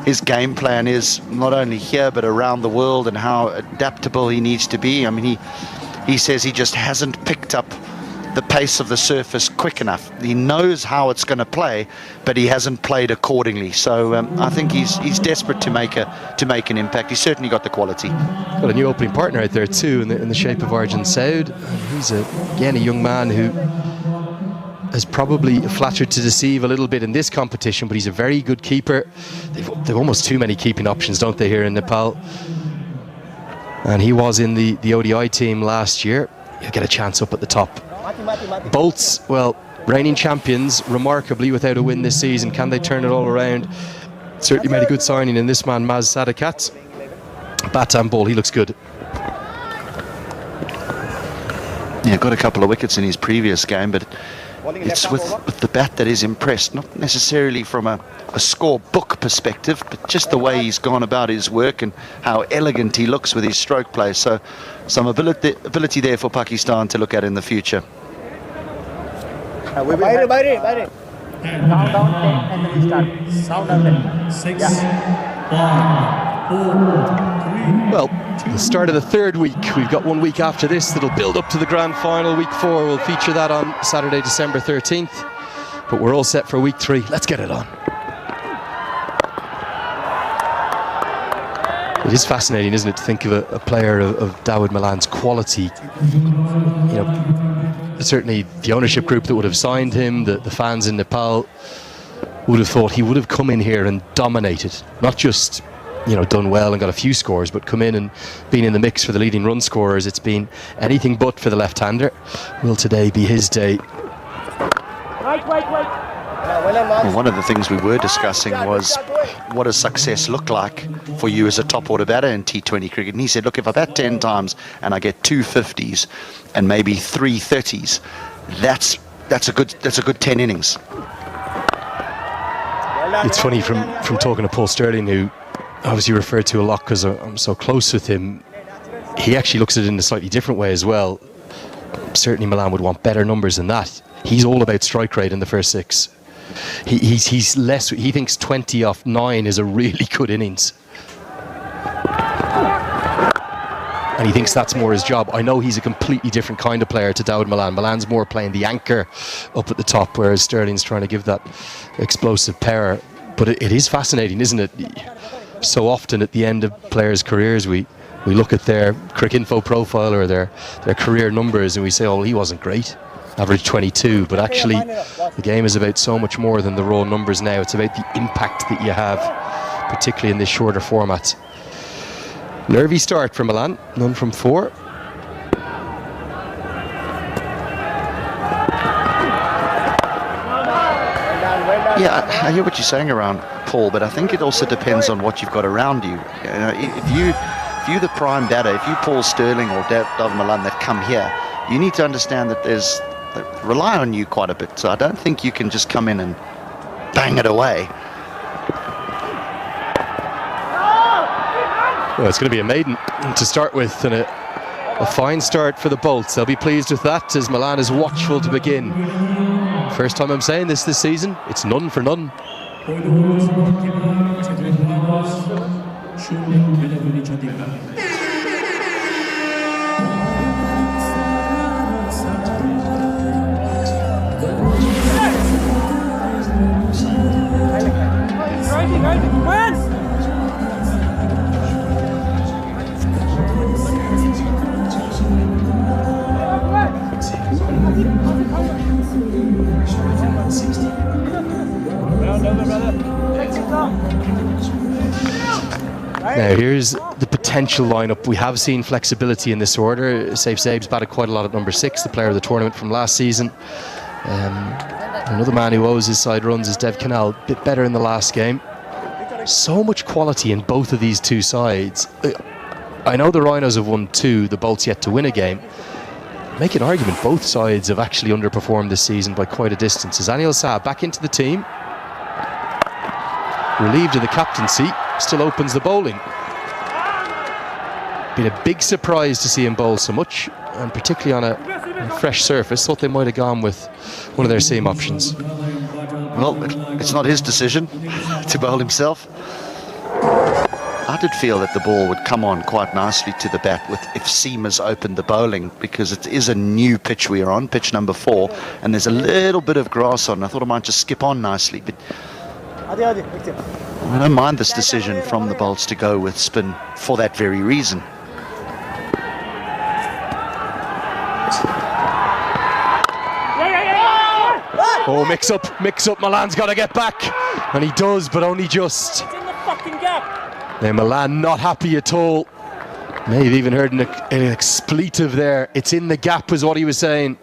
his game plan is, not only here but around the world, and how adaptable he needs to be. I mean, he says he just hasn't picked up the pace of the surface quick enough. He knows how it's going to play, but he hasn't played accordingly. So I think he's desperate to make an impact. He's certainly got the quality. Got a new opening partner out there too, in the shape of Arjun Saud. He's again a young man who has probably flattered to deceive a little bit in this competition, but he's a very good keeper. They've almost too many keeping options, don't they, here in Nepal? And he was in the ODI team last year. He'll get a chance up at the top. Bolts, well, reigning champions, remarkably without a win this season. Can they turn it all around? Certainly made a good signing in this man, Maz Sadakat. Bat and ball, he looks good. Yeah, got a couple of wickets in his previous game, but it's with the bat that is impressed, not necessarily from a scorebook perspective, but just the way he's gone about his work and how elegant he looks with his stroke play. So some ability there for Pakistan to look at in the future. Count down 10 and then we start. Count down 10. 6, Yeah. 5, 4, 3. Well, the start of the third week. We've got 1 week after this that'll build up to the grand final. Week 4, we'll feature that on Saturday, December 13th. But we're all set for week 3. Let's get it on. It is fascinating, isn't it, to think of a player of Dawid Malan's quality. You know, certainly the ownership group that would have signed him, the fans in Nepal would have thought he would have come in here and dominated, not just, you know, done well and got a few scores, but come in and been in the mix for the leading run scorers. It's been anything but for the left-hander. Will today be his day? Well, one of the things we were discussing was, what does success look like for you as a top order batter in T20 cricket? And he said, look, if I bat 10 times and I get 2 50s and maybe 3 30s, that's a good 10 innings. It's funny from talking to Paul Sterling, who obviously referred to a lot because I'm so close with him. He actually looks at it in a slightly different way as well. Certainly Malan would want better numbers than that. He's all about strike rate in the first 6. He's less. He thinks 20 off 9 is a really good innings, and he thinks that's more his job. I know he's a completely different kind of player to Dawid Malan. Malan's more playing the anchor up at the top, whereas Sterling's trying to give that explosive power. But it is fascinating, isn't it? So often at the end of players' careers, we look at their Cricinfo profile or their career numbers and we say, oh, he wasn't great, average 22, but actually the game is about so much more than the raw numbers now. It's about the impact that you have, particularly in this shorter format. Nervy start for Malan, none from 4. Yeah, I hear what you're saying around Paul, but I think it also depends on what you've got around you. You know, if you're the prime batter, if you Paul Sterling or Dawid Malan that come here, you need to understand that they rely on you quite a bit. So I don't think you can just come in and bang it away. Well, it's going to be a maiden to start with, and a fine start for the Bolts. They'll be pleased with that, as Malan is watchful to begin. First time I'm saying this season, it's none for none. Now here's the potential lineup. We have seen flexibility in this order. Saif Zaib's batted quite a lot at number 6, the player of the tournament from last season. Another man who owes his side runs is Dev Canal, a bit better in the last game. So much quality in both of these two sides. I know the Rhinos have won 2, the Bolts yet to win a game. Make an argument, both sides have actually underperformed this season by quite a distance. As Anil Saab back into the team, relieved of the captaincy, still opens the bowling. Been a big surprise to see him bowl so much, and particularly on a fresh surface. Thought they might have gone with one of their seam options. Well, it's not his decision to bowl himself. I did feel that the ball would come on quite nicely to the bat if Seamers opened the bowling, because it is a new pitch we are on, pitch number 4, and there's a little bit of grass on. I thought I might just skip on nicely, but I don't mind this decision from the Bolts to go with spin for that very reason. Oh, mix up. Milan's got to get back. And he does, but only just. It's in the fucking gap. Now, Milan not happy at all. May have even heard an expletive there. It's in the gap, is what he was saying.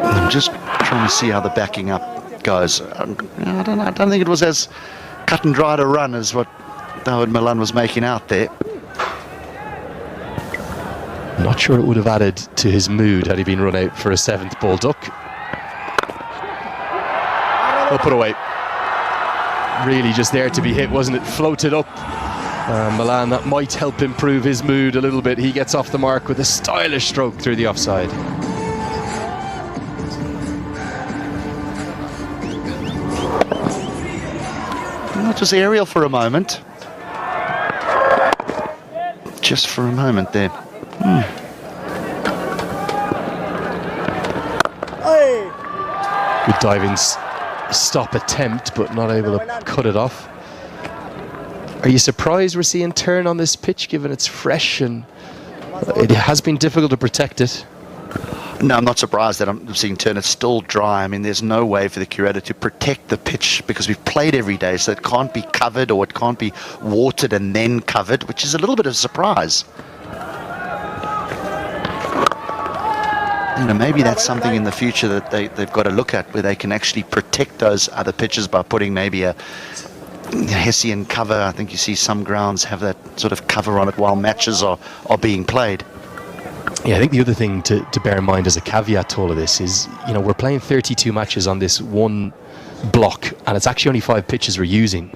I'm just trying to see how the backing up goes. I don't think it was as cut and dried a run as what Dawood Milan was making out there. Not sure it would have added to his mood had he been run out for a 7th ball duck. Up and away. Really just there to be hit, wasn't it? Floated up. Milan, that might help improve his mood a little bit. He gets off the mark with a stylish stroke through the offside. It was aerial for a moment. Just for a moment there. Good diving stop attempt, but not able to cut it off. Are you surprised we're seeing turn on this pitch, given it's fresh and it has been difficult to protect it? No, I'm not surprised that I'm seeing turn. It's still dry. I mean, there's no way for the curator to protect the pitch because we've played every day, so it can't be covered or it can't be watered and then covered, which is a little bit of a surprise. You know, maybe that's something in the future that they've got to look at, where they can actually protect those other pitches by putting maybe a Hessian cover. I think you see some grounds have that sort of cover on it while matches are being played. Yeah, I think the other thing to bear in mind as a caveat to all of this is, you know, we're playing 32 matches on this one block, and it's actually only 5 pitches we're using.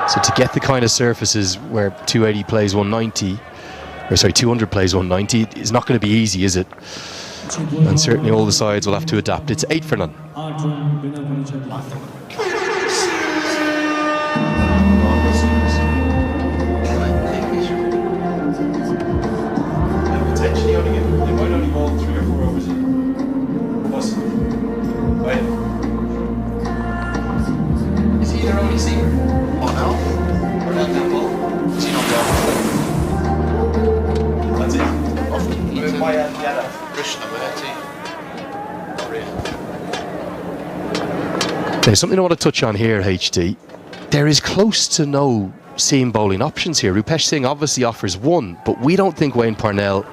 So to get the kind of surfaces where 280 plays 190, or sorry, 200 plays 190 is not going to be easy, is it? And certainly all the sides will have to adapt. It's 8 for none. Is he their only seamer? Oh no? What about that ball? Is he not going? That's it. There's something I want to touch on here, HD. There is close to no seam bowling options here. Rupesh Singh obviously offers one, but we don't think Wayne Parnell.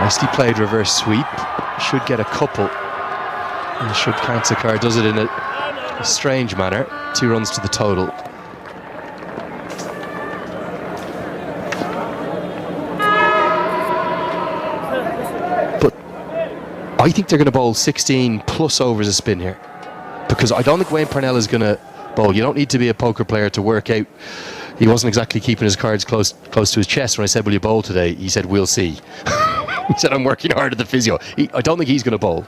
Nicely played reverse sweep. Should get a couple. And should Kansekar does it in a strange manner. 2 runs to the total. But I think they're going to bowl 16 plus overs a spin here, because I don't think Wayne Parnell is going to bowl. You don't need to be a poker player to work out. He wasn't exactly keeping his cards close to his chest when I said, will you bowl today? He said, we'll see. He said, I'm working hard at the physio. I don't think he's going to bowl.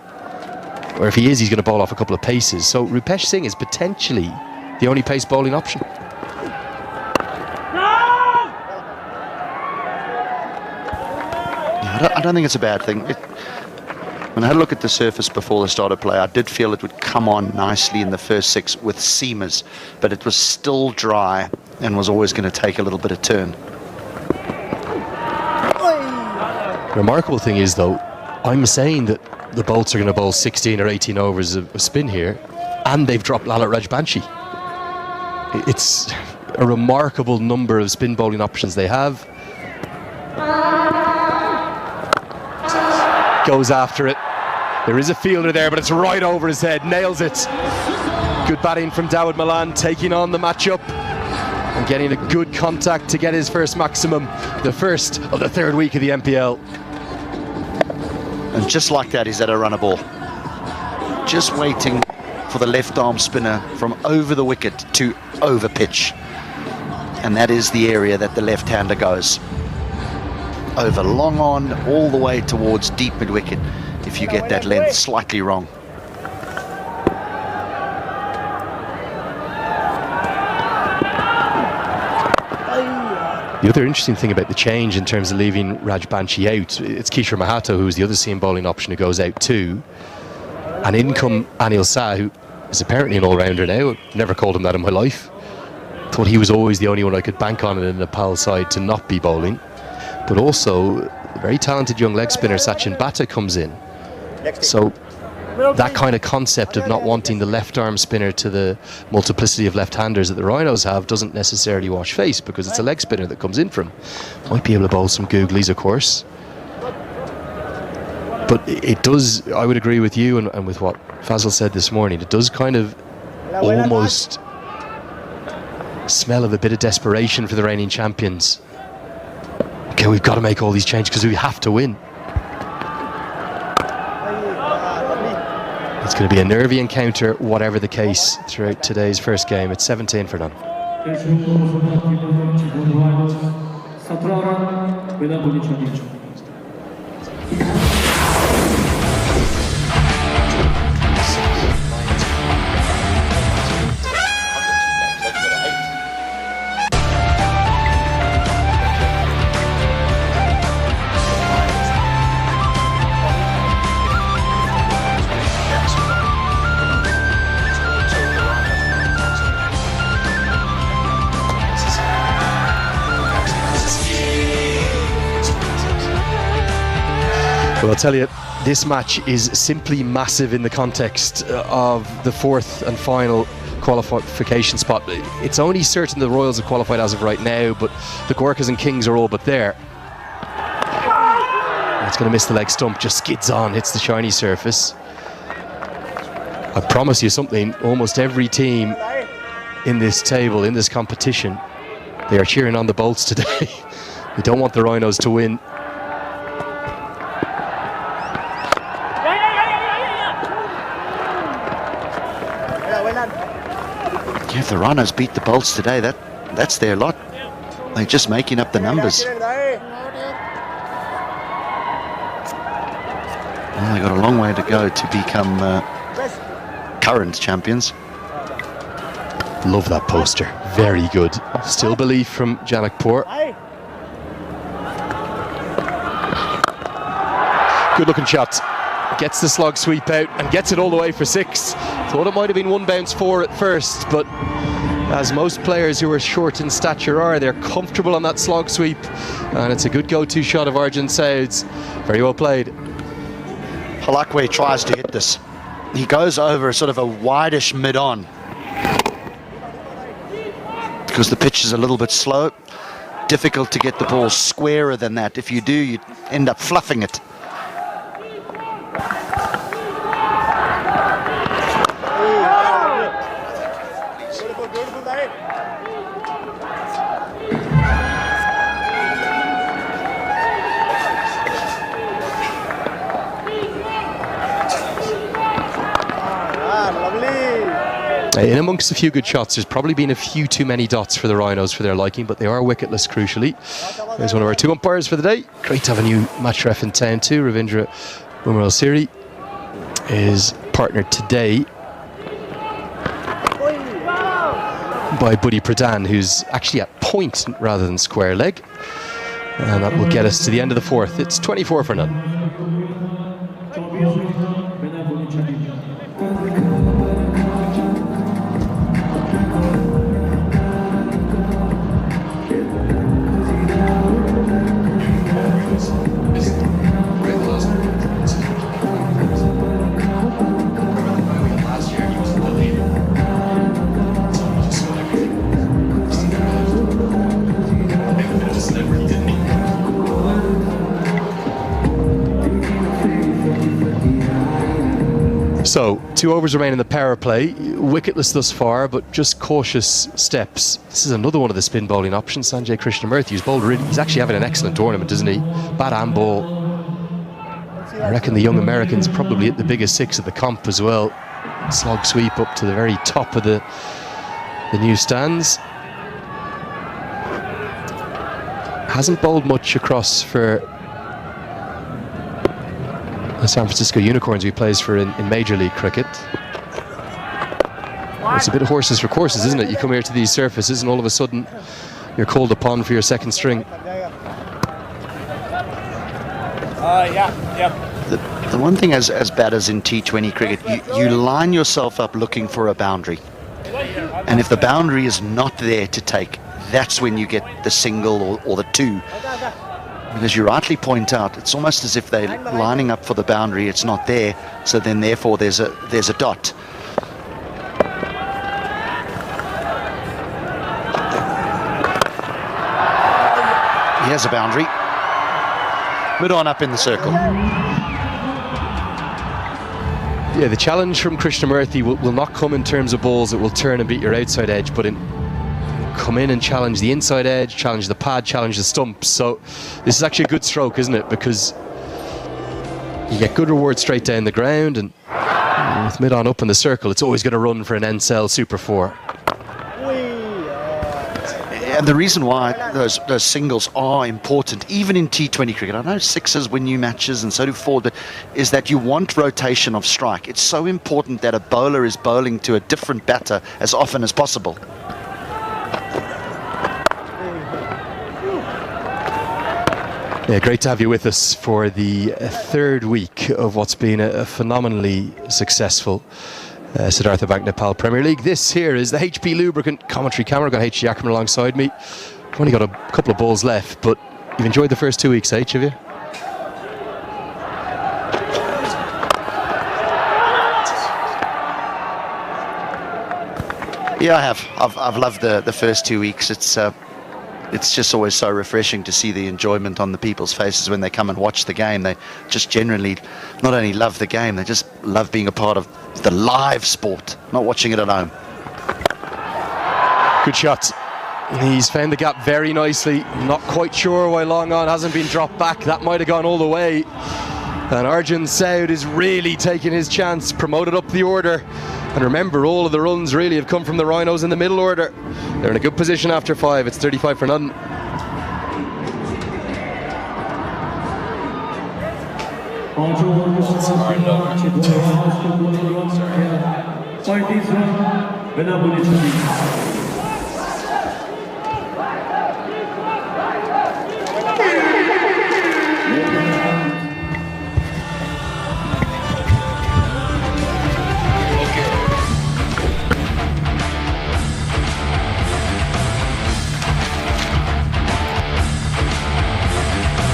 Or if he is, he's going to bowl off a couple of paces. So Rupesh Singh is potentially the only pace bowling option. Yeah, I don't think it's a bad thing. When I had a look at the surface before the start of play, I did feel it would come on nicely in the first 6 with seamers, but it was still dry and was always going to take a little bit of turn. The remarkable thing is, though, I'm saying that the Bolts are going to bowl 16 or 18 overs of spin here, and they've dropped Lalit Rajbanshi. It's a remarkable number of spin bowling options they have. Goes after it. There is a fielder there, but it's right over his head. Nails it. Good batting from Dawood Milan, taking on the matchup and getting a good contact to get his first maximum, the first of the 3rd week of the MPL. And just like that, he's at a runner ball. Just waiting for the left arm spinner from over the wicket to over pitch. And that is the area that the left-hander goes. Over long on, all the way towards deep mid-wicket. if you get that length slightly wrong. The other interesting thing about the change in terms of leaving Rajbanshi out, it's Kishore Mahato, who's the other seam bowling option, who goes out too. And in come Anil Shah, who is apparently an all-rounder now. I've never called him that in my life. Thought he was always the only one I could bank on in the Nepal side to not be bowling. But also, a very talented young leg spinner Sachin Bhatta comes in. So that kind of concept of not wanting the left arm spinner to the multiplicity of left-handers that the Rhinos have doesn't necessarily wash face, because it's a leg spinner that comes in from. Might be able to bowl some googlies, of course. But it does, I would agree with you and with what Fazal said this morning, it does kind of almost smell of a bit of desperation for the reigning champions. Okay, we've got to make all these changes because we have to win. It's going to be a nervy encounter, whatever the case, throughout today's first game. It's 17 for none. Well, I'll tell you, this match is simply massive in the context of the fourth and final qualification spot. It's only certain the Royals have qualified as of right now, but the Gorkhas and Kings are all but there. It's going to miss the leg stump, just skids on, hits the shiny surface. I promise you something, almost every team in this table, in this competition, they are cheering on the Bolts today. They don't want the Rhinos to win. Yeah, if the Rhinos beat the Bolts today, that's their lot. They're just making up the numbers. Well, they've got a long way to go to become current champions. Love that poster. Very good. Still belief from Janakpur. Good looking shot. Gets the slog sweep out and gets it all the way for 6. Thought it might have been 1 bounce 4 at first, but as most players who are short in stature are, they're comfortable on that slog sweep, and it's a good go-to shot of Arjun Saud's. Very well played. Halakwe tries to hit this. He goes over sort of a wideish mid-on because the pitch is a little bit slow. Difficult to get the ball squarer than that. If you do, you end up fluffing it. In amongst a few good shots, there's probably been a few too many dots for the Rhinos for their liking, but they are wicketless crucially. There's one of our 2 umpires for the day. Great to have a new match ref in town too. Ravindra Umaral Siri is partnered today by Buddy Pradhan, who's actually at point rather than square leg. And that will get us to the end of the fourth. It's 24 for none. So, 2 overs remain in the power play. Wicketless thus far, but just cautious steps. This is another one of the spin bowling options. Sanjay Krishnamurthy, who's bowled really, he's actually having an excellent tournament, isn't he? Bat and ball. I reckon the young American's probably at the biggest 6 of the comp as well. Slog sweep up to the very top of the new stands. Hasn't bowled much across for San Francisco Unicorns he plays for in Major League Cricket. It's a bit of horses for courses, isn't it? You come here to these surfaces and all of a sudden you're called upon for your second string. The one thing as batters in T20 cricket, you line yourself up looking for a boundary. And if the boundary is not there to take, that's when you get the single or the two. Because you rightly point out, it's almost as if they're lining up for the boundary, it's not there, so then therefore there's a dot. Here's a boundary. Mid-on up in the circle. Yeah, the challenge from Krishnamurthy will not come in terms of balls that will turn and beat your outside edge, but come in and challenge the inside edge, challenge the pad, challenge the stumps. So this is actually a good stroke, isn't it? Because you get good reward straight down the ground, and with mid-on up in the circle, it's always going to run for an NSL Super 4. And the reason why those singles are important, even in T20 cricket, I know sixes win you matches and so do four, but is that you want rotation of strike. It's so important that a bowler is bowling to a different batter as often as possible. Yeah, great to have you with us for the third week of what's been a phenomenally successful Siddhartha Bank Nepal Premier League. This here is the HP Lubricant commentary camera. Got H. Yakman alongside me. We've only got a couple of balls left, but you've enjoyed the first 2 weeks, H, have you? Yeah, I have. I've loved the first 2 weeks. It's just always so refreshing to see the enjoyment on the people's faces when they come and watch the game. They just generally not only love the game, they just love being a part of the live sport, not watching it at home. Good shot. He's found the gap very nicely. Not quite sure why long on hasn't been dropped back. That might have gone all the way. And Arjun Saud is really taking his chance, promoted up the order. And remember, all of the runs really have come from the Rhinos in the middle order. They're in a good position after 5. It's 35 for none.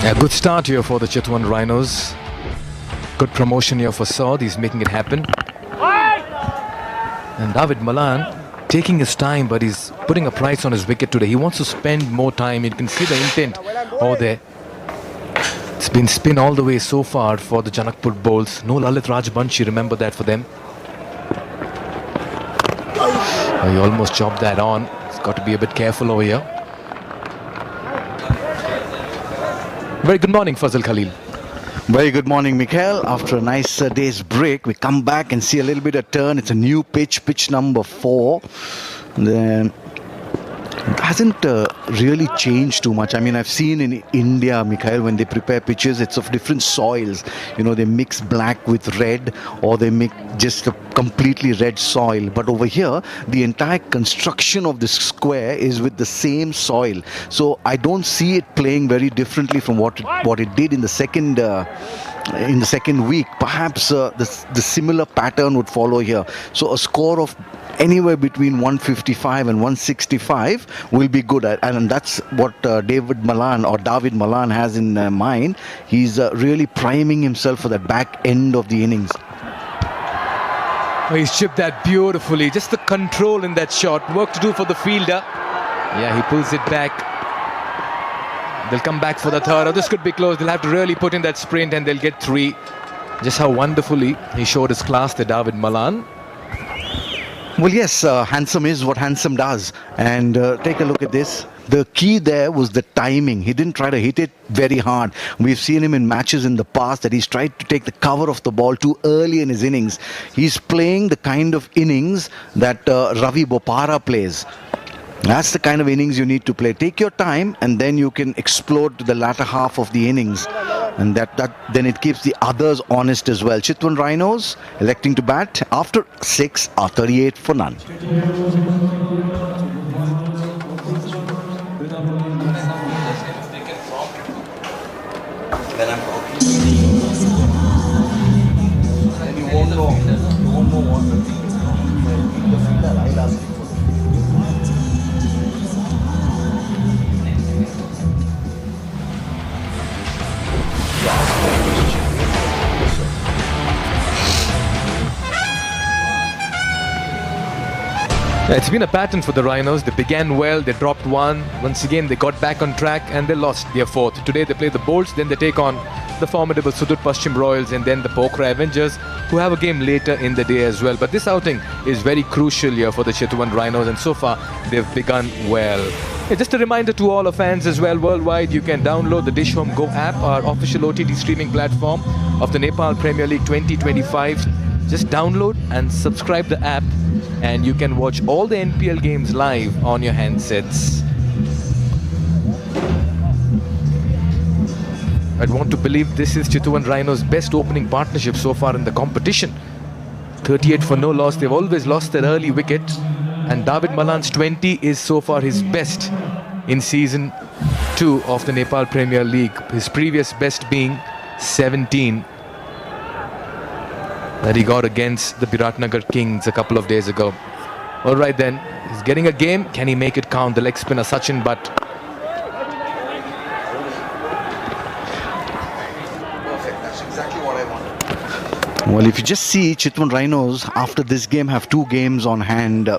A good start here for the Chitwan Rhinos. Good promotion here for Saud. He's making it happen. And David Malan taking his time, but he's putting a price on his wicket today. He wants to spend more time. You can see the intent over there. It's been spin all the way so far for the Janakpur bowls. No Lalit Rajbanshi, remember that for them. Oh, he almost chopped that on. He's got to be a bit careful over here. Very good morning, Fazal Khalil. Very good morning, Mikhail. After a nice day's break, we come back and see a little bit of turn. It's a new pitch number 4. Then it hasn't really changed too much. I mean, I've seen in India, Mikhail, when they prepare pitches, it's of different soils. You know, they mix black with red, or they make just a completely red soil. But over here, the entire construction of this square is with the same soil. So I don't see it playing very differently from what it did in the second week. Perhaps the similar pattern would follow here. So a score of anywhere between 155 and 165 will be good, and that's what David Malan has in mind. He's really priming himself for that back end of the innings. Oh, he chipped that beautifully. Just the control in that shot. Work to do for the fielder. Yeah, he pulls it back. They'll come back for the third. Oh, this could be close. They'll have to really put in that sprint and they'll get 3. Just how wonderfully he showed his class, the David Malan. Well, yes, handsome is what handsome does. And take a look at this. The key there was the timing. He didn't try to hit it very hard. We've seen him in matches in the past that he's tried to take the cover of the ball too early in his innings. He's playing the kind of innings that Ravi Bopara plays. That's the kind of innings you need to play. Take your time and then you can explode to the latter half of the innings. and that then it keeps the others honest as well. Chitwan Rhinos electing to bat after 6 are 38 for none. Yeah, it's been a pattern for the Rhinos. They began well, they dropped one. Once again, they got back on track and they lost their fourth. Today they play the Bolts, then they take on the formidable Sudut Paschim Royals and then the Pokhara Avengers, who have a game later in the day as well. But this outing is very crucial here for the Chitwan Rhinos, and so far they've begun well. Yeah, just a reminder to all our fans as well worldwide, you can download the Dish Home Go app, our official OTT streaming platform of the Nepal Premier League 2025. Just download and subscribe the app, and you can watch all the NPL games live on your handsets. I'd want to believe this is Chitwan Rhinos' best opening partnership so far in the competition. 38 for no loss. They've always lost their early wicket, and David Malan's 20 is so far his best in season 2 of the Nepal Premier League. His previous best being 17 that he got against the Biratnagar Kings a couple of days ago. All right then, he's getting a game. Can he make it count? The leg spinner Sachin Butt. Perfect, that's exactly what I wanted. Well, if you just see, Chitwan Rhinos after this game have 2 games on hand.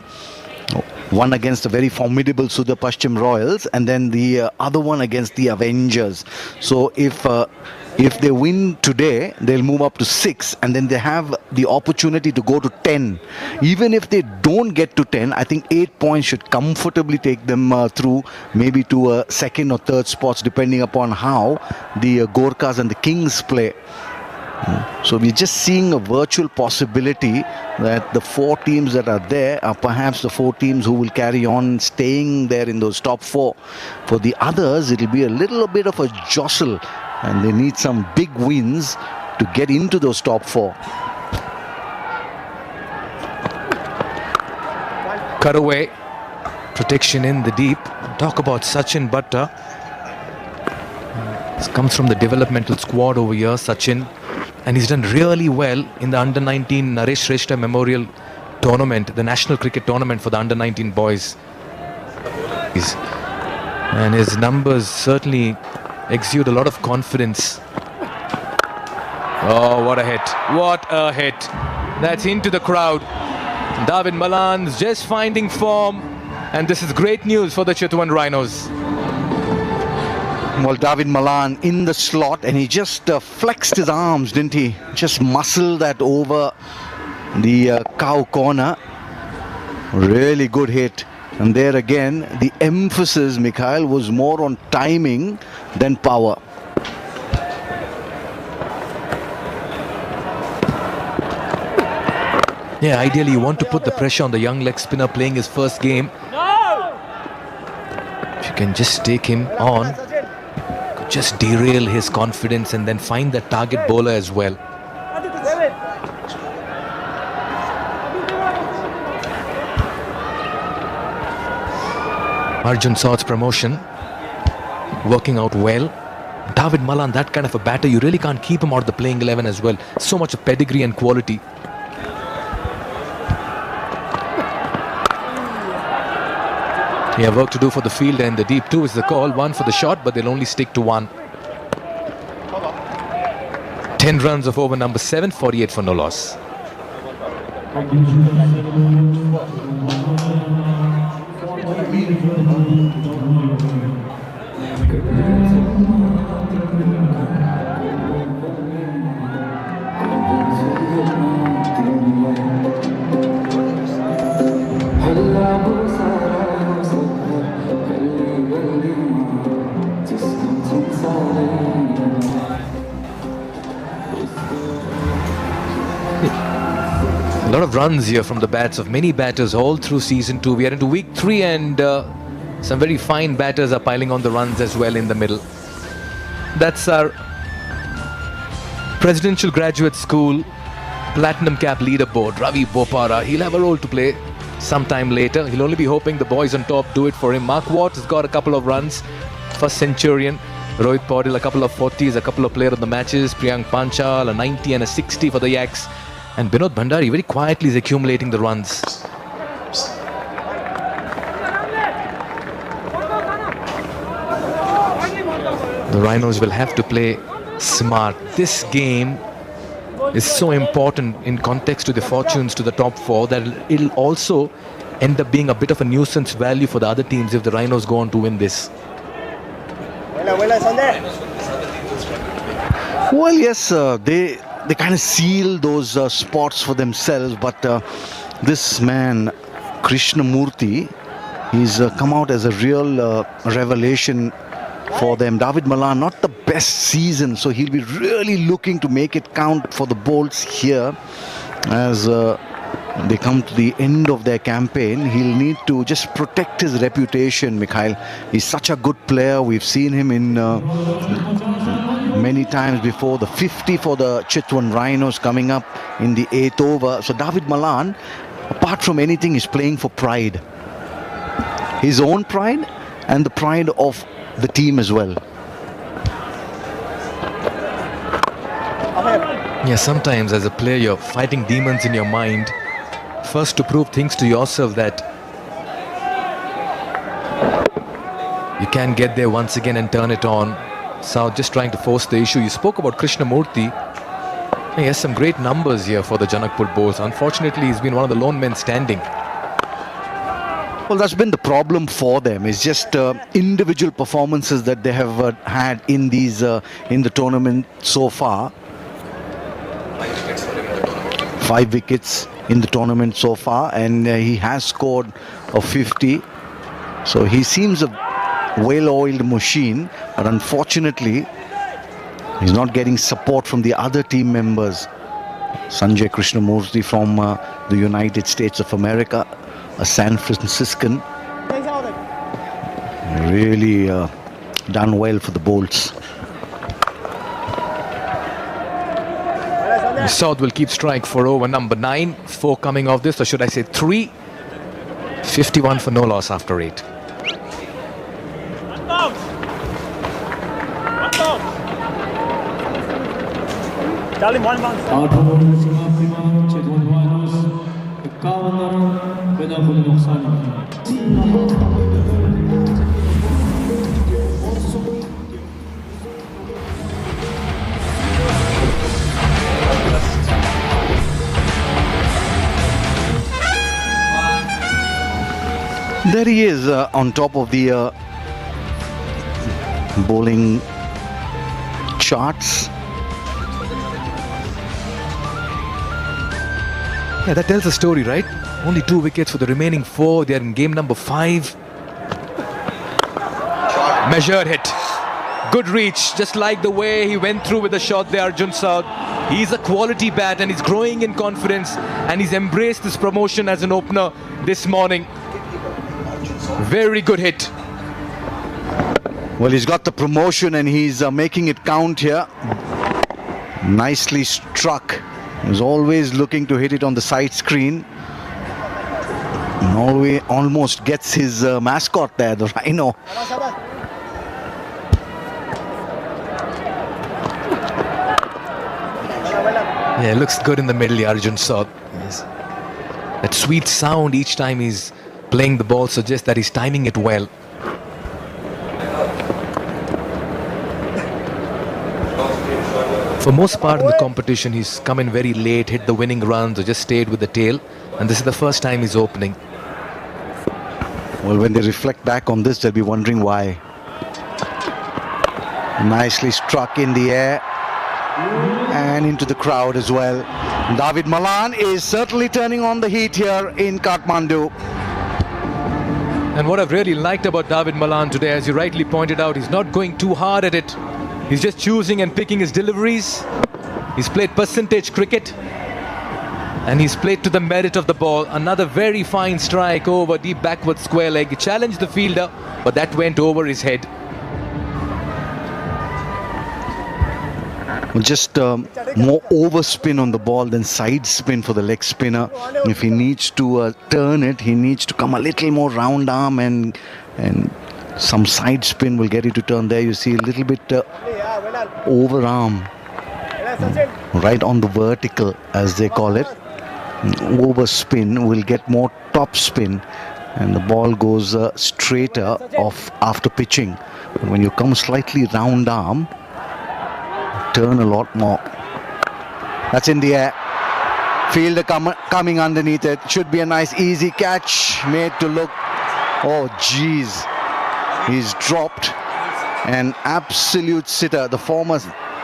One against the very formidable Sudut Paschim Royals, and then the other one against the Avengers. So if they win today, they'll move up to 6, and then they have the opportunity to go to 10. Even if they don't get to 10, I think 8 points should comfortably take them through, maybe to second or third spots, depending upon how the Gorkhas and the Kings play. So we're just seeing a virtual possibility that the 4 teams that are there are perhaps the 4 teams who will carry on staying there in those top 4. For the others, it'll be a little bit of a jostle, and they need some big wins to get into those top 4. Cut away. Protection in the deep. Talk about Sachin Bhatta. This comes from the developmental squad over here, Sachin. And he's done really well in the Under-19 Naresh Shrestha Memorial Tournament, the national cricket tournament for the Under-19 boys. And his numbers certainly exude a lot of confidence. Oh, what a hit. What a hit. That's into the crowd. David Malan's just finding form. And this is great news for the Chitwan Rhinos. Well, David Malan in the slot, and he just flexed his arms, didn't he? Just muscled that over the cow corner. Really good hit. And there again, the emphasis, Mikhail, was more on timing than power. Yeah, ideally you want to put the pressure on the young leg spinner playing his first game. If you can just take him on, just derail his confidence and then find that target bowler as well. Arjun Saud's promotion working out well. David Malan, that kind of a batter, you really can't keep him out of the playing 11 as well. So much of pedigree and quality. They have work to do for the fielder in the deep. 2 is the call. 1 for the shot, but they'll only stick to 1. 10 runs of over number 7, 48 for no loss. A lot of runs here from the bats of many batters all through season 2. We are into week 3, and some very fine batters are piling on the runs as well in the middle. That's our Presidential Graduate School Platinum Cap Leaderboard, Ravi Bopara. He'll have a role to play sometime later. He'll only be hoping the boys on top do it for him. Mark Watt has got a couple of runs. First Centurion. Rohit Paudil, a couple of 40s, a couple of player of the matches. Priyank Panchal, a 90 and a 60 for the Yaks. And Binod Bhandari very quietly is accumulating the runs. The Rhinos will have to play smart. This game is so important in context to the fortunes to the top four that it'll also end up being a bit of a nuisance value for the other teams if the Rhinos go on to win this. Well, yes, they kind of seal those spots for themselves, but this man, Krishnamurthy, he's come out as a real revelation for them. David Malan, not the best season, so he'll be really looking to make it count for the Bolts here as they come to the end of their campaign. He'll need to just protect his reputation, Mikhail. He's such a good player. We've seen him in many times before. The 50 for the Chitwan Rhinos coming up in the 8th over. So David Malan, apart from anything, is playing for pride. His own pride and the pride of the team as well. Yeah, sometimes as a player you're fighting demons in your mind. First to prove things to yourself that you can get there once again and turn it on. So just trying to force the issue. You spoke about Krishnamurthy. He has some great numbers here for the Janakpur Bulls. Unfortunately, he's been one of the lone men standing. Well, that's been the problem for them. It's just individual performances that they have had in these in the tournament so far. 5 wickets in the tournament so far, and he has scored a 50. So he seems a well-oiled machine, but unfortunately, he's not getting support from the other team members. Sanjay Krishnamurthy from the United States of America, a San Franciscan, really done well for the Bolts. South will keep strike for over number 9. 4 coming off this, or should I say 3. 51 for no loss after 8. There he is on top of the bowling charts. Yeah, that tells a story, right? Only 2 wickets for the remaining 4. They are in game number 5. Measured hit. Good reach, just like the way he went through with the shot there, Arjun Saud. He's a quality bat and he's growing in confidence, and he's embraced this promotion as an opener this morning. Very good hit. Well, he's got the promotion and he's making it count here. Nicely struck. He's always looking to hit it on the side screen. And always almost gets his mascot there, the Rhino. Yeah, it looks good in the middle, Arjun Saud. Yes. That sweet sound each time he's playing the ball suggests that he's timing it well. For most part in the competition, he's come in very late, hit the winning runs, or just stayed with the tail. And this is the first time he's opening. Well, when they reflect back on this, they'll be wondering why. Nicely struck in the air and into the crowd as well. David Malan is certainly turning on the heat here in Kathmandu. And what I've really liked about David Malan today, as you rightly pointed out, he's not going too hard at it. He's just choosing and picking his deliveries. He's played percentage cricket, and he's played to the merit of the ball. Another very fine strike over deep backward square leg. He challenged the fielder, but that went over his head. just more overspin on the ball than side spin for the leg spinner. If he needs to turn it, he needs to come a little more round arm, and some side spin will get you to turn there. You see a little bit over arm, right on the vertical as they call it. Overspin will get more top spin, and the ball goes straighter off after pitching. But when you come slightly round arm, turn a lot more. That's in the air. Fielder coming underneath it. Should be a nice easy catch, made to look. Oh geez, he's dropped. An absolute sitter. The former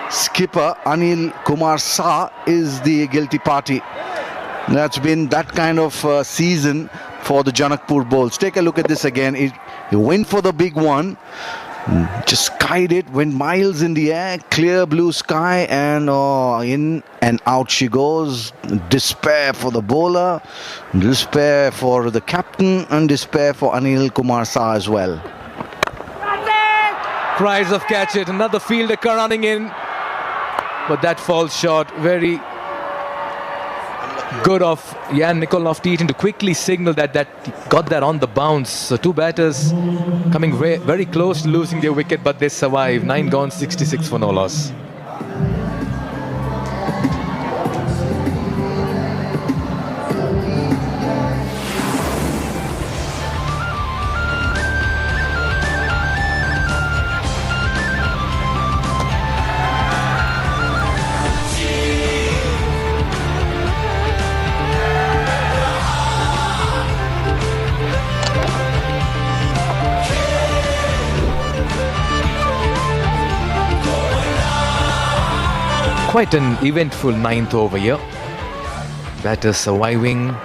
skipper Anil Kumar Shah is the guilty party. That's been that kind of season for the Janakpur Bowls. Take a look at this again. He went for the big one, just skied it, went miles in the air, clear blue sky, and in and out she goes. Despair for the bowler, despair for the captain, and despair for Anil Kumar Shah as well. Cries of catch it. Another fielder running in, but that falls short. Very good of Jan Nikolov-Tietjen to quickly signal that got that on the bounce. So two batters coming very close to losing their wicket, but they survive. 9 gone, 66 for no loss. Quite an eventful 9th over here. Batter surviving.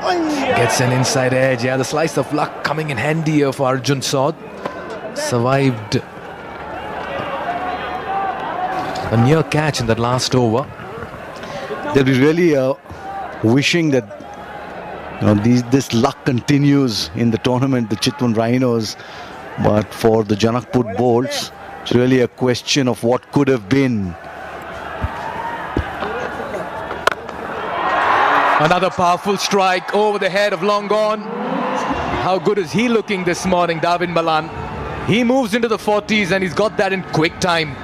Gets an inside edge. Yeah, the slice of luck coming in handy here for Arjun Saud. Survived a near catch in that last over. They'll be really wishing that this luck continues in the tournament, the Chitwan Rhinos. But for the Janakpur Bowls, it's really a question of what could have been. Another powerful strike over the head of long gone. How good is he looking this morning, David Malan? He moves into the 40s and he's got that in quick time.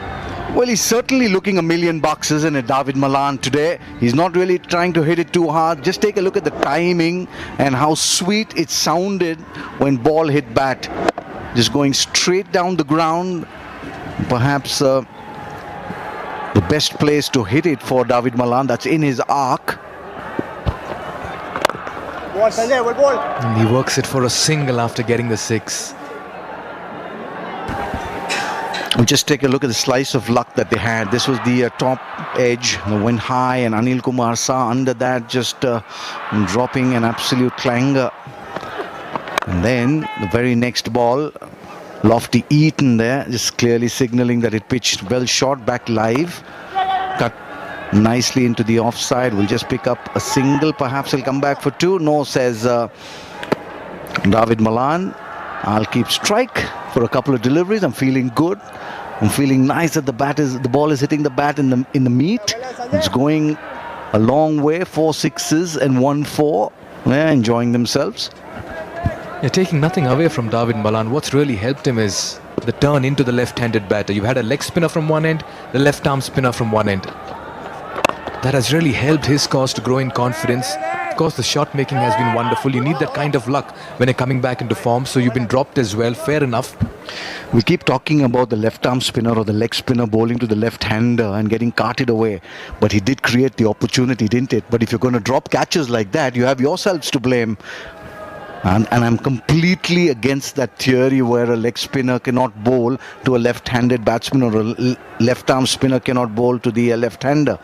Well, he's certainly looking $1 million, isn't it, David Malan today? He's not really trying to hit it too hard. Just take a look at the timing and how sweet it sounded when ball hit bat. Just going straight down the ground. Perhaps the best place to hit it for David Malan. That's in his arc. And he works it for a single after getting the 6. We'll just take a look at the slice of luck that they had. This was the top edge. They went high, and Anil Kumar Shah under that, just dropping an absolute clanger. And then the very next ball, Lofty Eaton there, just clearly signaling that it pitched well short back live. Cut nicely into the offside. We'll just pick up a single. Perhaps he'll come back for 2. No, says David Malan. I'll keep strike for a couple of deliveries. I'm feeling good. I'm feeling nice that the ball is hitting the bat in the meat. It's going a long way. 4 sixes and 1 4. They're enjoying themselves. You're taking nothing away from David Malan. What's really helped him is the turn into the left-handed batter. You've had a leg spinner from one end, the left arm spinner from one end. That has really helped his cause to grow in confidence. Of course, the shot making has been wonderful. You need that kind of luck when you're coming back into form. So you've been dropped as well. Fair enough. We keep talking about the left arm spinner or the leg spinner bowling to the left-hander and getting carted away. But he did create the opportunity, didn't it? But if you're going to drop catches like that, you have yourselves to blame. And I'm completely against that theory where a leg spinner cannot bowl to a left-handed batsman or a left-arm spinner cannot bowl to the left-hander.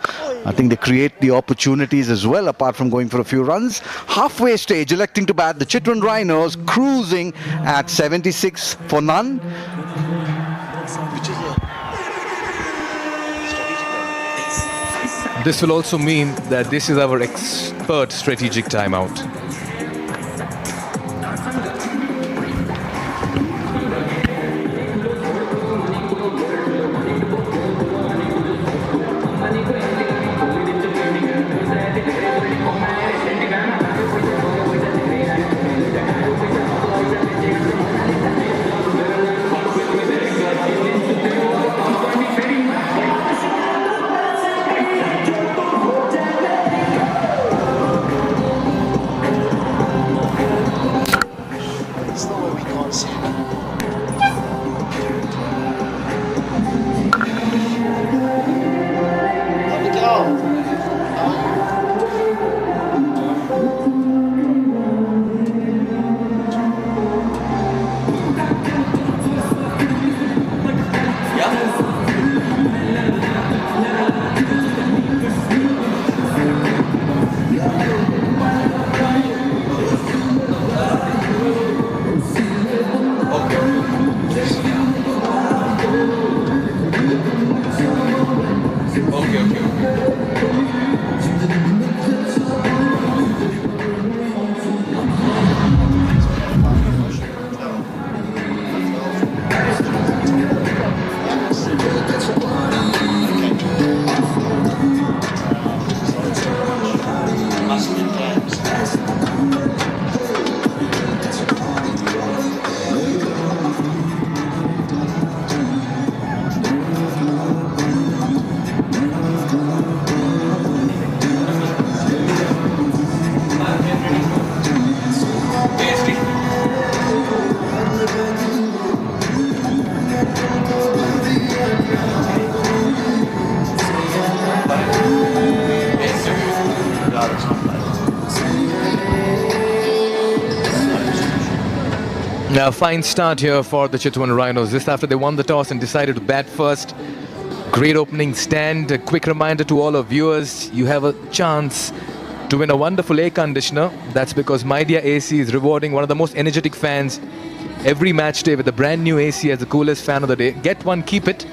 I think they create the opportunities as well, apart from going for a few runs. Halfway stage, electing to bat, the Chitwan Rhinos cruising at 76 for none. This will also mean that this is our expert strategic timeout. Now, fine start here for the Chitwan Rhinos. Just after they won the toss and decided to bat first. Great opening stand. A quick reminder to all our viewers, you have a chance to win a wonderful air conditioner. That's because My Dear AC is rewarding one of the most energetic fans every match day with a brand new AC as the coolest fan of the day. Get one, keep it.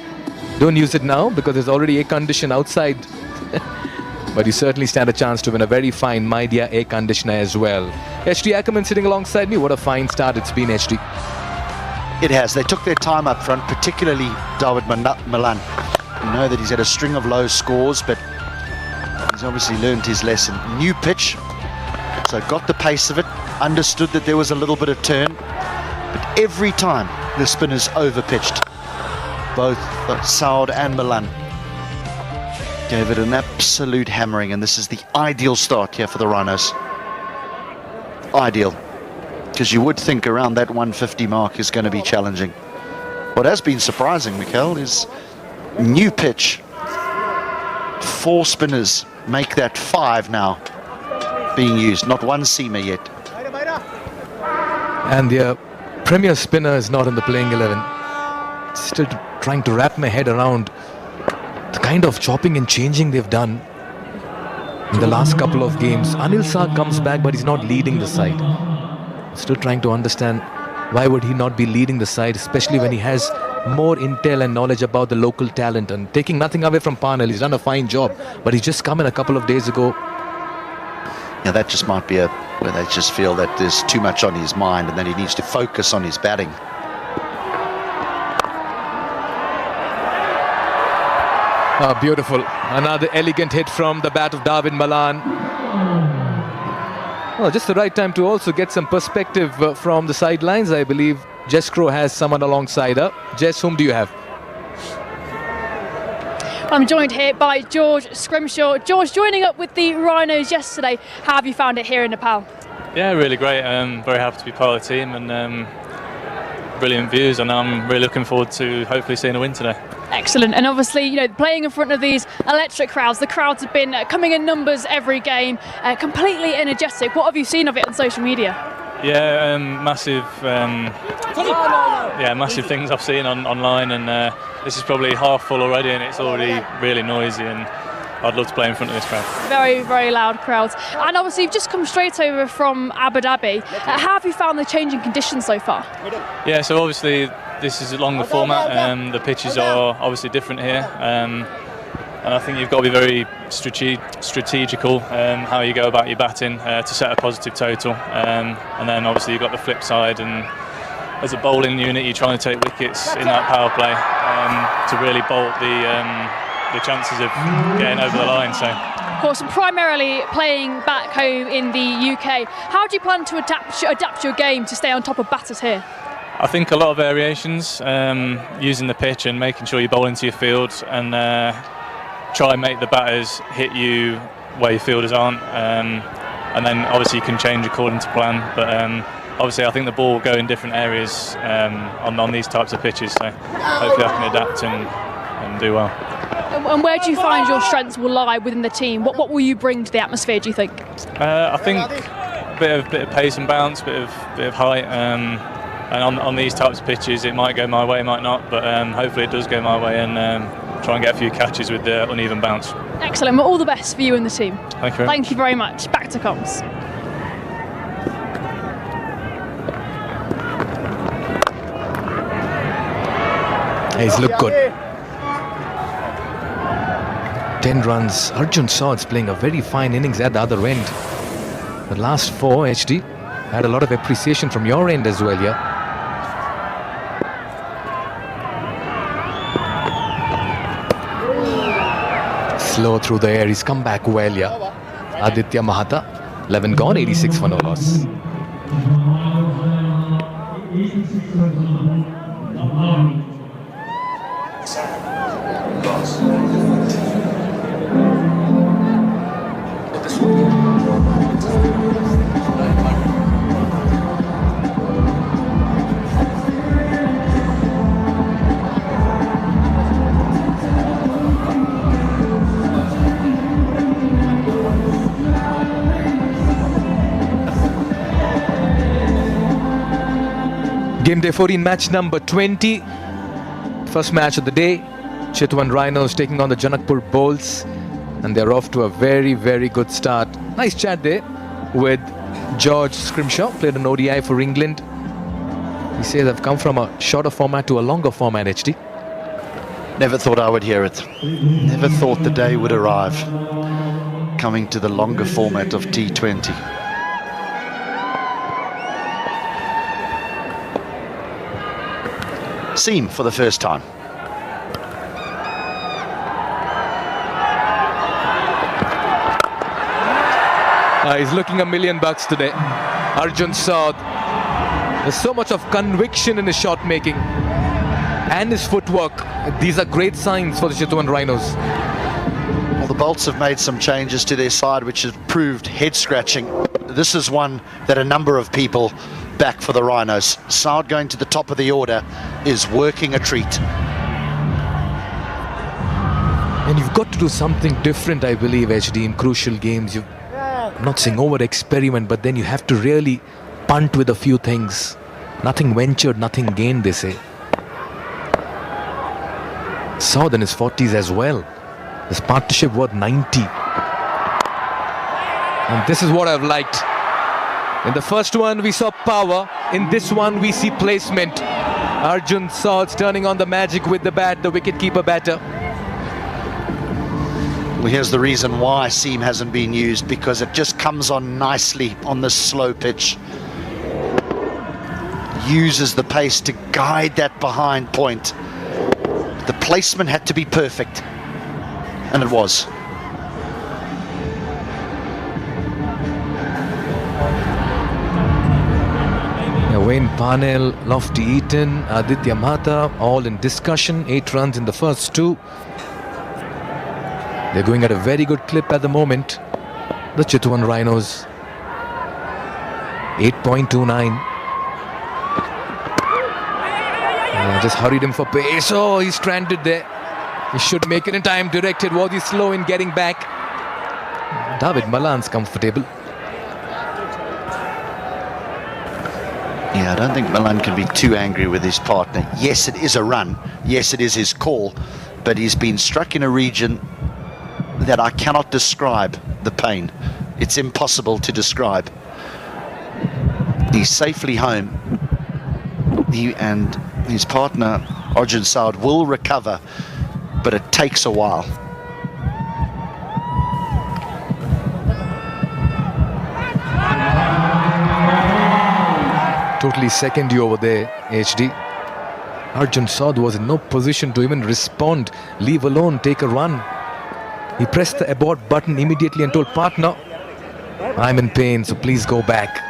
Don't use it now because there's already air condition outside. But you certainly stand a chance to win a very fine My Dear air conditioner as well. HD Ackerman sitting alongside me. What a fine start it's been, HD. It has. They took their time up front, particularly David Malan. You know that he's had a string of low scores, but he's obviously learned his lesson. New pitch, so got the pace of it, understood that there was a little bit of turn, but every time the spinners overpitched. Both Saud and Malan gave it an absolute hammering, and this is the ideal start here for the Rhinos. Ideal, because you would think around that 150 mark is going to be challenging. What has been surprising, Mikhail, is new pitch. 4 spinners make that 5 now being used, not one seamer yet. And the premier spinner is not in the playing 11. Still trying to wrap my head around the kind of chopping and changing they've done in the last couple of games. Anil Shah comes back, but he's not leading the side. Still trying to understand why would he not be leading the side, especially when he has more intel and knowledge about the local talent. And taking nothing away from Parnell, he's done a fine job, but he's just come in a couple of days ago. Yeah, that just might be where they just feel that there's too much on his mind and that he needs to focus on his batting. Oh, beautiful. Another elegant hit from the bat of David Malan. Well, just the right time to also get some perspective from the sidelines. I believe Jess Crow has someone alongside her. Jess, whom do you have? I'm joined here by George Scrimshaw. George, joining up with the Rhinos yesterday, how have you found it here in Nepal? Yeah, really great. Very happy to be part of the team, and brilliant views, and I'm really looking forward to hopefully seeing a win today. Excellent. And obviously, you know, playing in front of these electric crowds, the crowds have been coming in numbers every game, completely energetic. What have you seen of it on social media? Yeah, massive things I've seen online, and this is probably half full already, and it's already really noisy, and I'd love to play in front of this crowd. Very, very loud crowds. And obviously you've just come straight over from Abu Dhabi. How have you found the changing conditions so far? Yeah, so obviously this is a longer format. The pitches are obviously different here, and I think you've got to be very strategical how you go about your batting to set a positive total. And then obviously you've got the flip side, and as a bowling unit you're trying to take wickets in that power play to really bolt the chances of getting over the line. So, of course, primarily playing back home in the UK, how do you plan to adapt your game to stay on top of batters here? I think a lot of variations, using the pitch and making sure you bowl into your field, and try and make the batters hit you where your fielders aren't, and then obviously you can change according to plan, but obviously I think the ball will go in different areas on these types of pitches, so hopefully I can adapt and do well. And where do you find your strengths will lie within the team? What will you bring to the atmosphere, do you think? I think a bit of pace and bounce, bit of height, and on these types of pitches it might go my way, it might not, but hopefully it does go my way, and try and get a few catches with the uneven bounce. Excellent. Well, all the best for you and the team. Thank you very much. Back to comms. He's looked good. 10 runs. Arjun Saud's playing a very fine innings at the other end. The last 4, HD, had a lot of appreciation from your end as well, yeah? Slow through the air, he's come back well, yeah? Aditya Mahata, 11 gone, 86 for no loss. Game day 14, match number 20. First match of the day. Chitwan Rhinos taking on the Janakpur Bulls. And they're off to a very, very good start. Nice chat there with George Scrimshaw, played an ODI for England. He says I've come from a shorter format to a longer format, HD. Never thought I would hear it. Never thought the day would arrive. Coming to the longer format of T20. Seam for the first time. He's looking $1 million today. Arjun Saud. There's so much of conviction in his shot making and his footwork. These are great signs for the Chitwan Rhinos. Well, the Bolts have made some changes to their side which has proved head scratching. This is one that a number of people back for the Rhinos. Saud going to the top of the order is working a treat. And you've got to do something different, I believe, HD, in crucial games. I'm not saying over-experiment, but then you have to really punt with a few things. Nothing ventured, nothing gained, they say. Saud in his 40s as well. His partnership worth 90. And this is what I've liked. In the first one, we saw power. In this one, we see placement. Arjun Saud turning on the magic with the bat, the wicket-keeper batter. Well, here's the reason why seam hasn't been used, because it just comes on nicely on this slow pitch. Uses the pace to guide that behind point. The placement had to be perfect, and it was. Wayne Parnell, Lofty Eaton, Aditya Mahata, all in discussion. 8 runs in the first 2. They're going at a very good clip at the moment. The Chitwan Rhinos. 8.29. Just hurried him for pace. Oh, he's stranded there. He should make it in time. Directed. Was he slow in getting back? David Malan's comfortable. Yeah, I don't think Malan can be too angry with his partner. Yes, it is a run. Yes, it is his call. But he's been struck in a region that I cannot describe the pain. It's impossible to describe. He's safely home. He and his partner, Arjun Saud, will recover, but it takes a while. Totally second you over there, HD. Arjun Saud was in no position to even respond, leave alone take a run. He pressed the abort button immediately and told partner, I'm in pain, so please go back.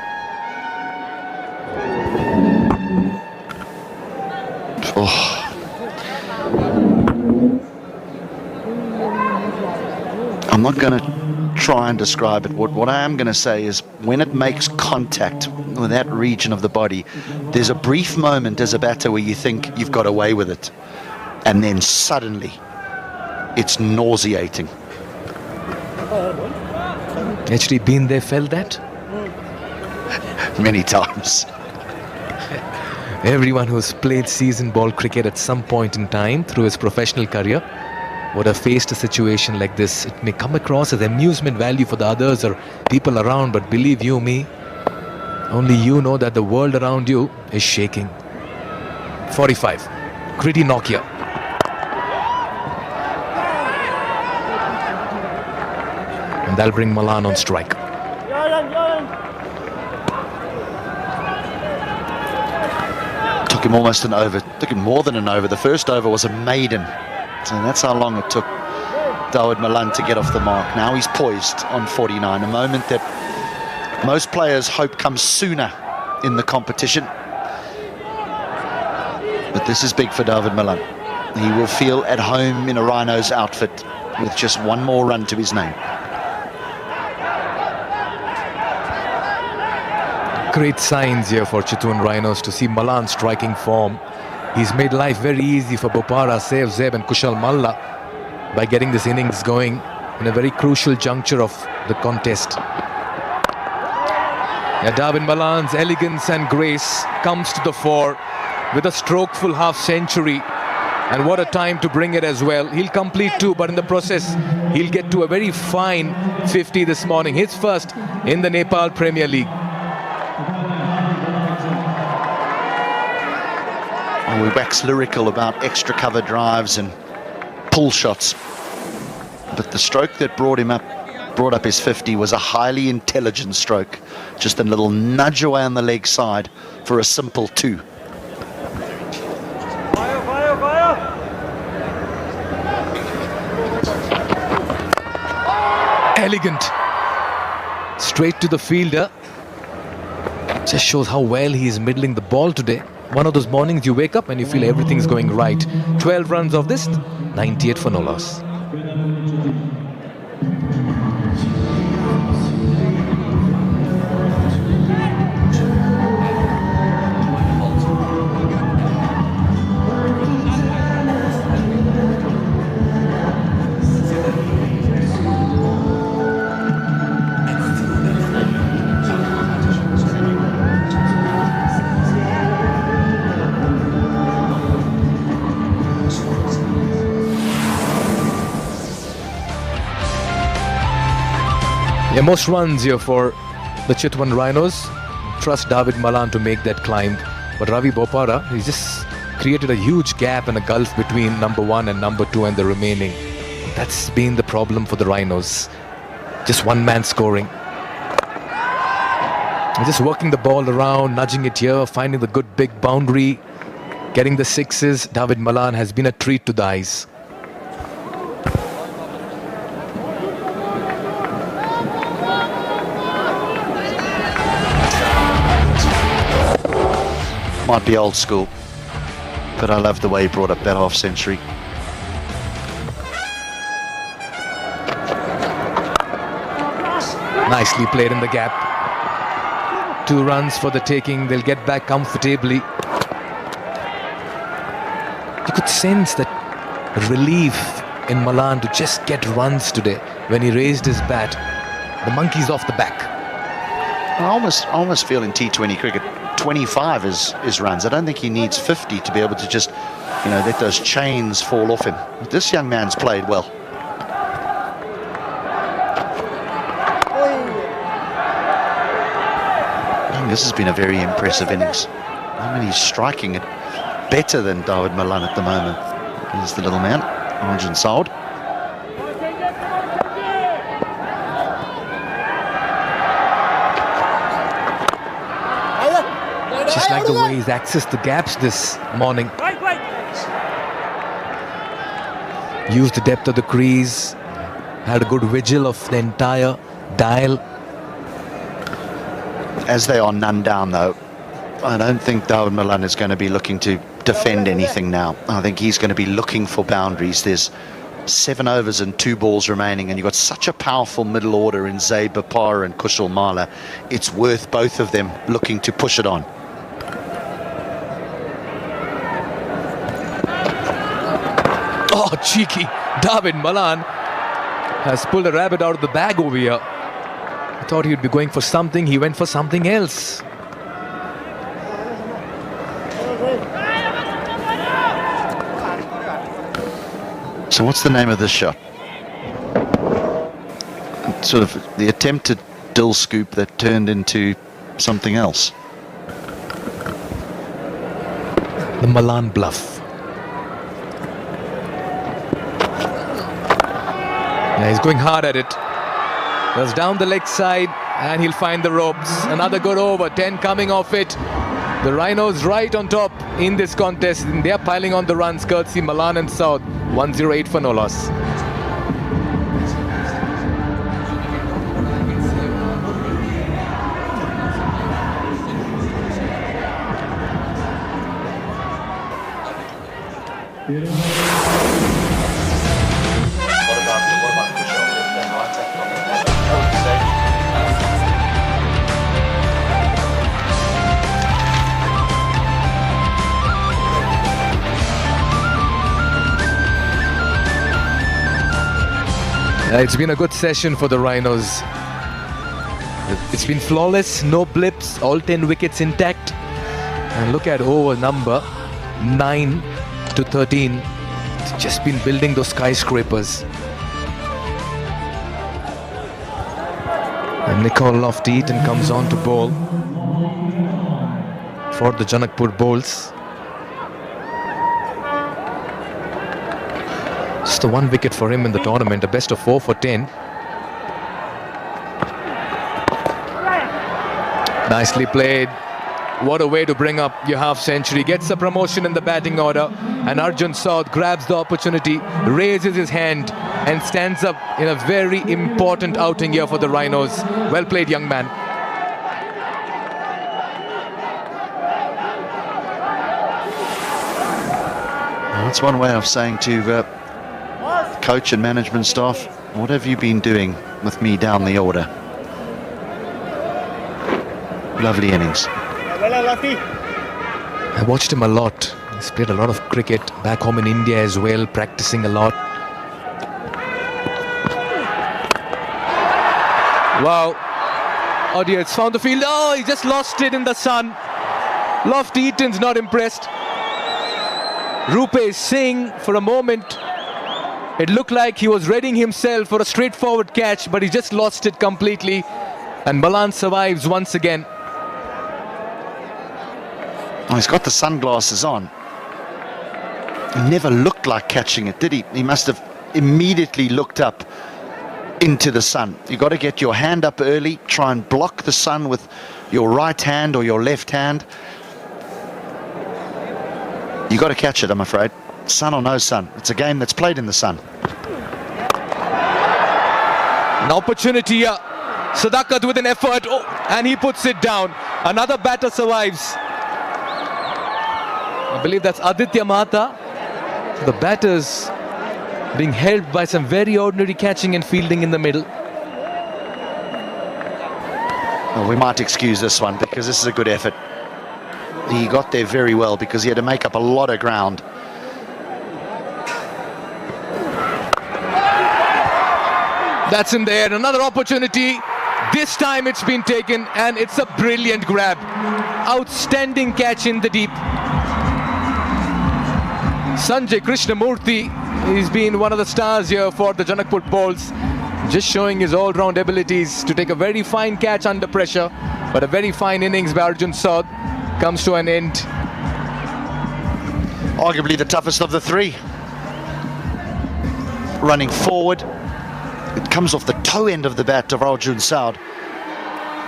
Oh. I'm not going to try and describe it. What I am going to say is when it makes contact with that region of the body, there's a brief moment as a batter where you think you've got away with it, and then suddenly it's nauseating. HD, been there, felt that? Many times. Everyone who's played season ball cricket at some point in time through his professional career would have faced a situation like this. It may come across as amusement value for the others or people around, but believe you me, only you know that the world around you is shaking. 45. Gritty Nokia. And that'll bring Malan on strike. Took him almost an over. Took him more than an over. The first over was a maiden. So that's how long it took David Malan to get off the mark. Now he's poised on 49, a moment that most players hope comes sooner in the competition. But this is big for David Malan. He will feel at home in a Rhinos outfit with just one more run to his name. Great signs here for Chitwan Rhinos to see Malan striking form. He's made life very easy for Bopara, Sev, Zeb and Kushal Malla by getting this innings going in a very crucial juncture of the contest. Yeah, David Malan's elegance and grace comes to the fore with a strokeful half-century. And what a time to bring it as well. He'll complete 2, but in the process, he'll get to a very fine 50 this morning. His first in the Nepal Premier League. Oh, we wax lyrical about extra cover drives and pull shots. But the stroke that brought up his 50 was a highly intelligent stroke. Just a little nudge away on the leg side for a simple 2. Elegant. Straight to the fielder. Just shows how well he is middling the ball today. One of those mornings you wake up and you feel everything's going right. 12 runs of this, 98 for no loss. Yeah, most runs here for the Chitwan Rhinos. Trust David Malan to make that climb. But Ravi Bopara, he's just created a huge gap and a gulf between number 1 and number 2 and the remaining. That's been the problem for the Rhinos. Just one man scoring. Just working the ball around, nudging it here, finding the good big boundary, getting the 6s. David Malan has been a treat to the eyes. Might be old school, but I love the way he brought up that half-century. Nicely played in the gap. 2 runs for the taking. They'll get back comfortably. You could sense that relief in Malan to just get runs today when he raised his bat. The monkey's off the back. I almost feel in T20 cricket 25 is runs. I don't think he needs 50 to be able to just, let those chains fall off him. But this young man's played well. This has been a very impressive innings. I mean, he's striking it better than David Malan at the moment. Here's the little man, Arjun Saud. Just like the way he's accessed the gaps this morning. Used the depth of the crease. Had a good vigil of the entire dial. As they are none down, though, I don't think David Malan is going to be looking to defend anything now. I think he's going to be looking for boundaries. There's 7 overs and 2 balls remaining, and you've got such a powerful middle order in Zaid Bapara and Kushal Malla. It's worth both of them looking to push it on. Oh, cheeky. David Malan has pulled a rabbit out of the bag over here. I thought he'd be going for something. He went for something else. So what's the name of this shot? Sort of the attempted dill scoop that turned into something else. The Malan bluff. Yeah, he's going hard at it. Goes down the leg side and he'll find the ropes. Another good over, 10 coming off it. The Rhinos right on top in this contest. And they're piling on the runs courtesy Malan and South. 108 for no loss. It's been a good session for the Rhinos. It's been flawless, no blips, all 10 wickets intact. And look at over number 9 to 13. It's just been building those skyscrapers. And Nicole Lofty-Eaton comes on to bowl for the Janakpur Bowls. Just the 1 wicket for him in the tournament, a best of 4 for 10. Nicely played. What a way to bring up your half century. Gets a promotion in the batting order, and Arjun Saud grabs the opportunity, raises his hand and stands up in a very important outing here for the Rhinos. Well played, young man. That's one way of saying to coach and management staff, what have you been doing with me down the order? Lovely innings. I watched him a lot. He's played a lot of cricket back home in India as well, practicing a lot. Wow. Oh dear, it's found the field. Oh, he just lost it in the sun. Lofty-Eaton's not impressed. Rupesh Singh, for a moment, it looked like he was readying himself for a straightforward catch, but he just lost it completely. And Malan survives once again. Oh, he's got the sunglasses on. He never looked like catching it, did he? He must have immediately looked up into the sun. You've got to get your hand up early, try and block the sun with your right hand or your left hand. You've got to catch it, I'm afraid. Sun or no sun. It's a game that's played in the sun. An opportunity here. Sadakat with an effort. Oh, and he puts it down. Another batter survives. I believe that's Aditya Mahata. The batters being helped by some very ordinary catching and fielding in the middle. Well, we might excuse this one because this is a good effort. He got there very well because he had to make up a lot of ground. That's in there. Another opportunity. This time it's been taken and it's a brilliant grab. Outstanding catch in the deep. Sanjay Krishnamurthy, he's been one of the stars here for the Janakpur Bowls, just showing his all-round abilities to take a very fine catch under pressure. But a very fine innings by Arjun Saud comes to an end. Arguably the toughest of the three. Running forward. It comes off the toe end of the bat of Arjun Saud.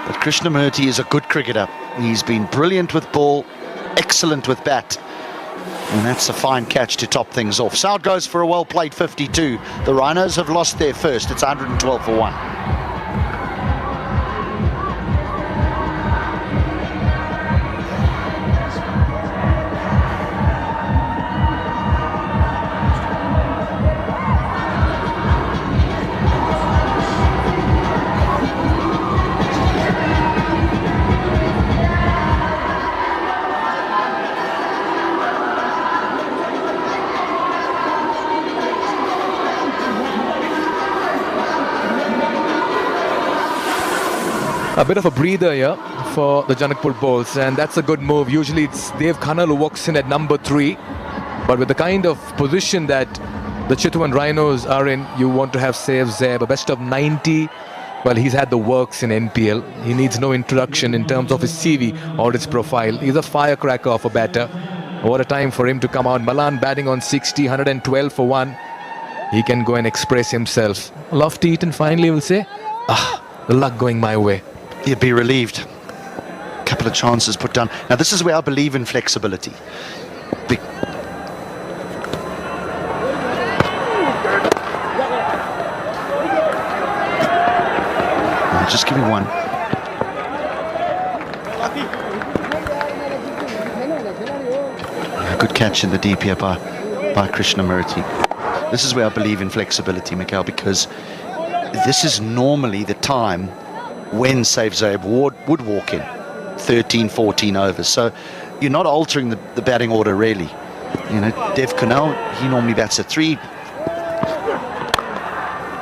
But Krishnamurthy is a good cricketer. He's been brilliant with ball, excellent with bat. And that's a fine catch to top things off. Saud goes for a well-played 52. The Rhinos have lost their first. It's 112 for 1. A bit of a breather here for the Janakpur Bowls, and that's a good move. Usually it's Dev Khanal who walks in at number 3, but with the kind of position that the Chitwan Rhinos are in, you want to have Saif Zeb, a best of 90. Well, he's had the works in NPL. He needs no introduction in terms of his CV or his profile. He's a firecracker of a batter. What a time for him to come out. Malan batting on 60, 112 for 1. He can go and express himself. Lofty-Eaton finally will say, the luck going my way. He'd be relieved. A couple of chances put down. Now this is where I believe in flexibility. Just give me one. Good catch in the deep here by Krishnamurthy. This is where I believe in flexibility, Mikhail, because this is normally the time when Saif Zeb would walk in 13, 14 overs. So you're not altering the batting order really. You know, Dev Khanal, he normally bats at 3.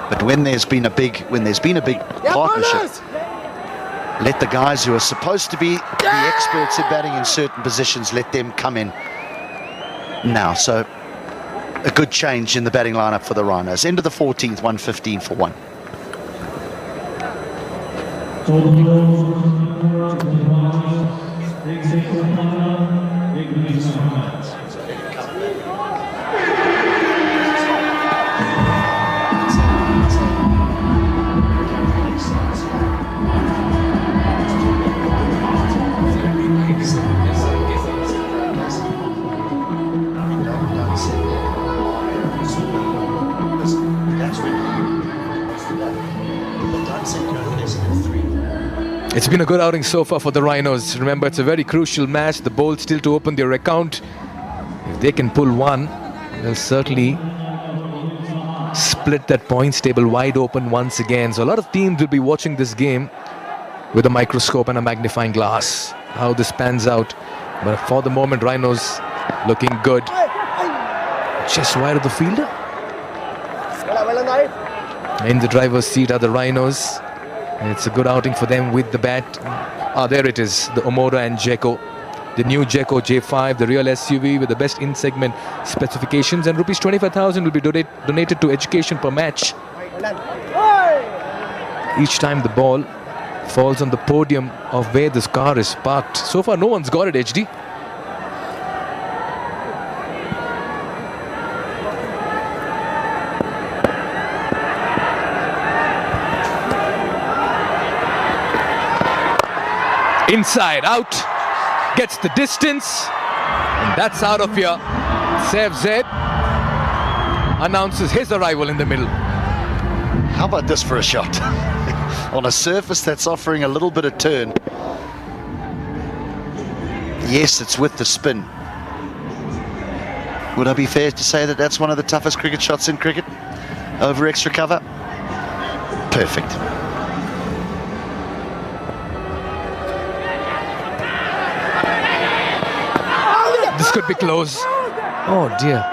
But when there's been a big partnership, let the guys who are supposed to be the experts in batting in certain positions, let them come in now. So a good change in the batting lineup for the Rhinos. End of the 14th, 115 for 1. It's been a good outing so far for the Rhinos. Remember, it's a very crucial match. The bowls still to open their account. If they can pull one, they'll certainly split that points table wide open once again. So a lot of teams will be watching this game with a microscope and a magnifying glass, how this pans out. But for the moment, Rhinos looking good. Just wide of the fielder. In the driver's seat are the Rhinos. It's a good outing for them with the bat. There it is, the Omora and Jeko. The new Jeko J5, the real SUV with the best in-segment specifications, and rupees 25,000 will be donated to education per match. Each time the ball falls on the podium of where this car is parked. So far, no one's got it, HD. Inside, out, gets the distance, and that's out of here. Sev Zeb announces his arrival in the middle. How about this for a shot? On a surface that's offering a little bit of turn. Yes, it's with the spin. Would I be fair to say that that's one of the toughest cricket shots in cricket? Over extra cover? Perfect. This could be close. Oh dear.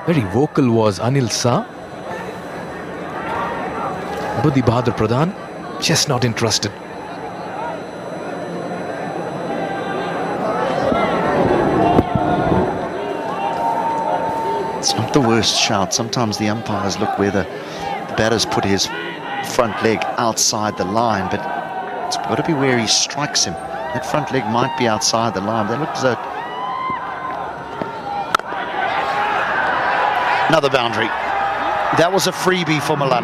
Very vocal was Anil Shah. Buddhi Bahadur Pradhan just not interested. It's not the worst shout. Sometimes the umpires look where the batter's put his front leg outside the line, but it's got to be where he strikes him. That front leg might be outside the line. That looked as though... Another boundary. That was a freebie for Malan.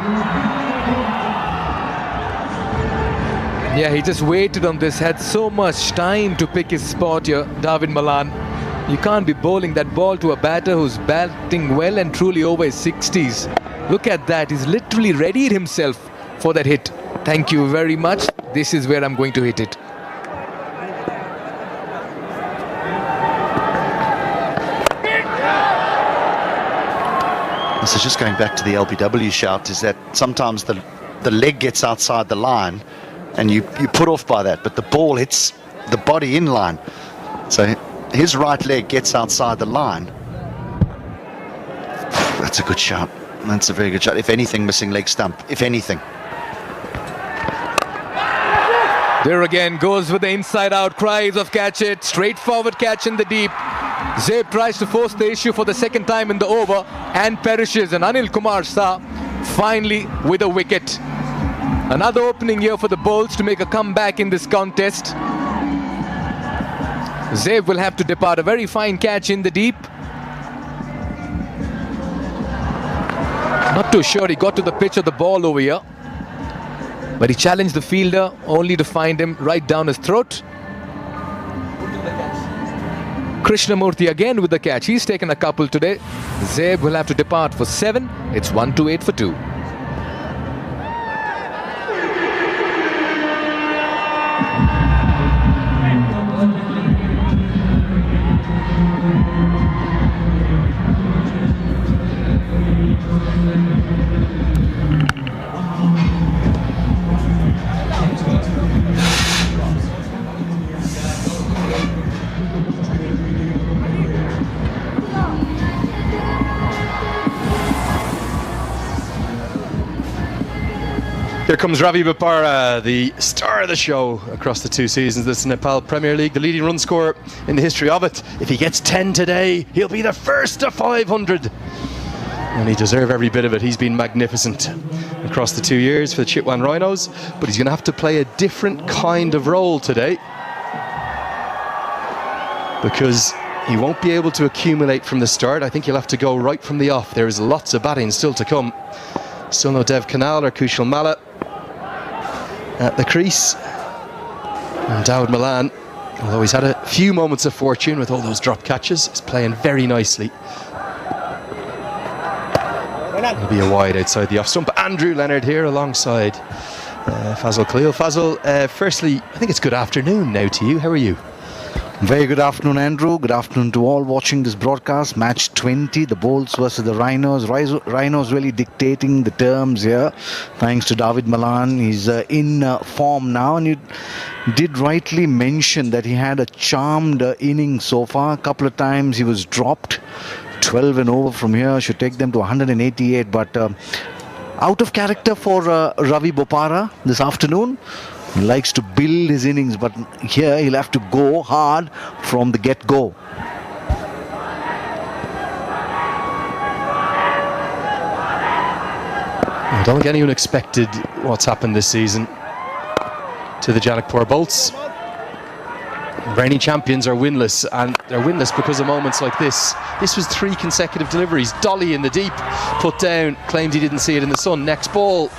Yeah, he just waited on this, had so much time to pick his spot here, David Malan. You can't be bowling that ball to a batter who's batting well and truly over his 60s. Look at that, he's literally readied himself for that hit. Thank you very much. This is where I'm going to hit it. So just going back to the LBW shout, is that sometimes the leg gets outside the line and you put off by that, but the ball hits the body in line. So his right leg gets outside the line. That's a good shot. That's a very good shot. If anything, missing leg stump. If anything. There again, goes with the inside out, cries of catch it, straightforward catch in the deep. Zeb tries to force the issue for the second time in the over and perishes, and Anil Kumar Shah finally with a wicket. Another opening year for the Bulls to make a comeback in this contest. Zeb will have to depart. A very fine catch in the deep. Not too sure he got to the pitch of the ball over here, but he challenged the fielder only to find him right down his throat. Krishnamurthy again with the catch. He's taken a couple today. Zeb will have to depart for 7. It's 1-8 for 2. Here comes Ravi Bopara, the star of the show across the 2 seasons. This is Nepal Premier League, the leading run scorer in the history of it. If he gets 10 today, he'll be the first to 500. And he deserves every bit of it. He's been magnificent across the 2 years for the Chitwan Rhinos, but he's going to have to play a different kind of role today, because he won't be able to accumulate from the start. I think he'll have to go right from the off. There is lots of batting still to come. Still no Dev Kanal or Kushal Malla at the crease. And Dawood Malan, although he's had a few moments of fortune with all those drop catches, is playing very nicely. It'll be a wide outside the off stump. Andrew Leonard here alongside Fazal Khalil. Fazal, firstly, I think it's good afternoon now to you. How are you? Very good afternoon, Andrew. Good afternoon to all watching this broadcast. Match 20, the Bulls versus the Rhinos. Rhinos really dictating the terms here, thanks to Dawood Malan. He's in form now, and you did rightly mention that he had a charmed inning so far. A couple of times he was dropped. 12 and over from here should take them to 188, but out of character for Ravi Bopara this afternoon. He likes to build his innings, but here he'll have to go hard from the get-go. I don't think anyone expected what's happened this season to the Janakpur Bolts. Reigning champions are winless, and they're winless because of moments like this. This was 3 consecutive deliveries. Dolly in the deep, put down, claimed he didn't see it in the sun. Next ball.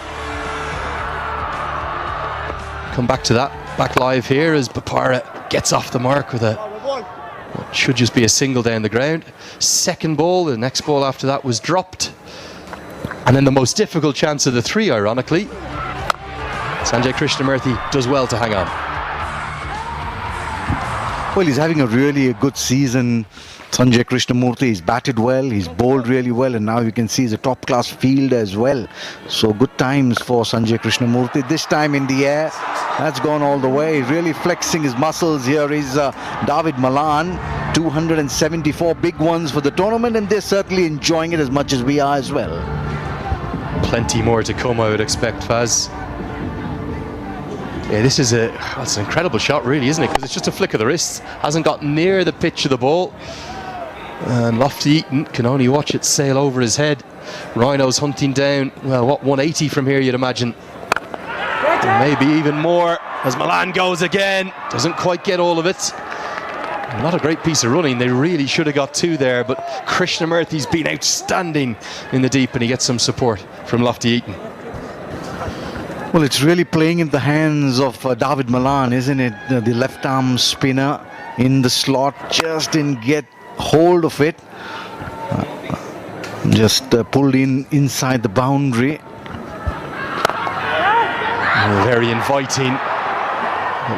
Come back to that, back live here as Bopara gets off the mark with what should just be a single down the ground. Second ball, the next ball after that was dropped. And then the most difficult chance of the 3, ironically. Sanjay Krishnamurthy does well to hang on. Well, he's having a really good season. Sanjay Krishnamurthy, he's batted well, he's bowled really well, and now you can see he's a top-class fielder as well. So good times for Sanjay Krishnamurthy. This time in the air, that's gone all the way. Really flexing his muscles. Here is Dawood Malan, 274 big ones for the tournament, and they're certainly enjoying it as much as we are as well. Plenty more to come, I would expect, Faz. Yeah, this is it's an incredible shot, really, isn't it? Because it's just a flick of the wrist. Hasn't got near the pitch of the ball. And Lofty Eaton can only watch it sail over his head. Rhinos hunting down, well, what, 180 from here, you'd imagine. And maybe even more as Malan goes again. Doesn't quite get all of it. Not a great piece of running. They really should have got 2 there, but Krishnamurthy's been outstanding in the deep, and he gets some support from Lofty Eaton. Well, it's really playing in the hands of Dawood Malan, isn't it? The left-arm spinner in the slot just didn't get hold of it. Just pulled inside the boundary. Very inviting.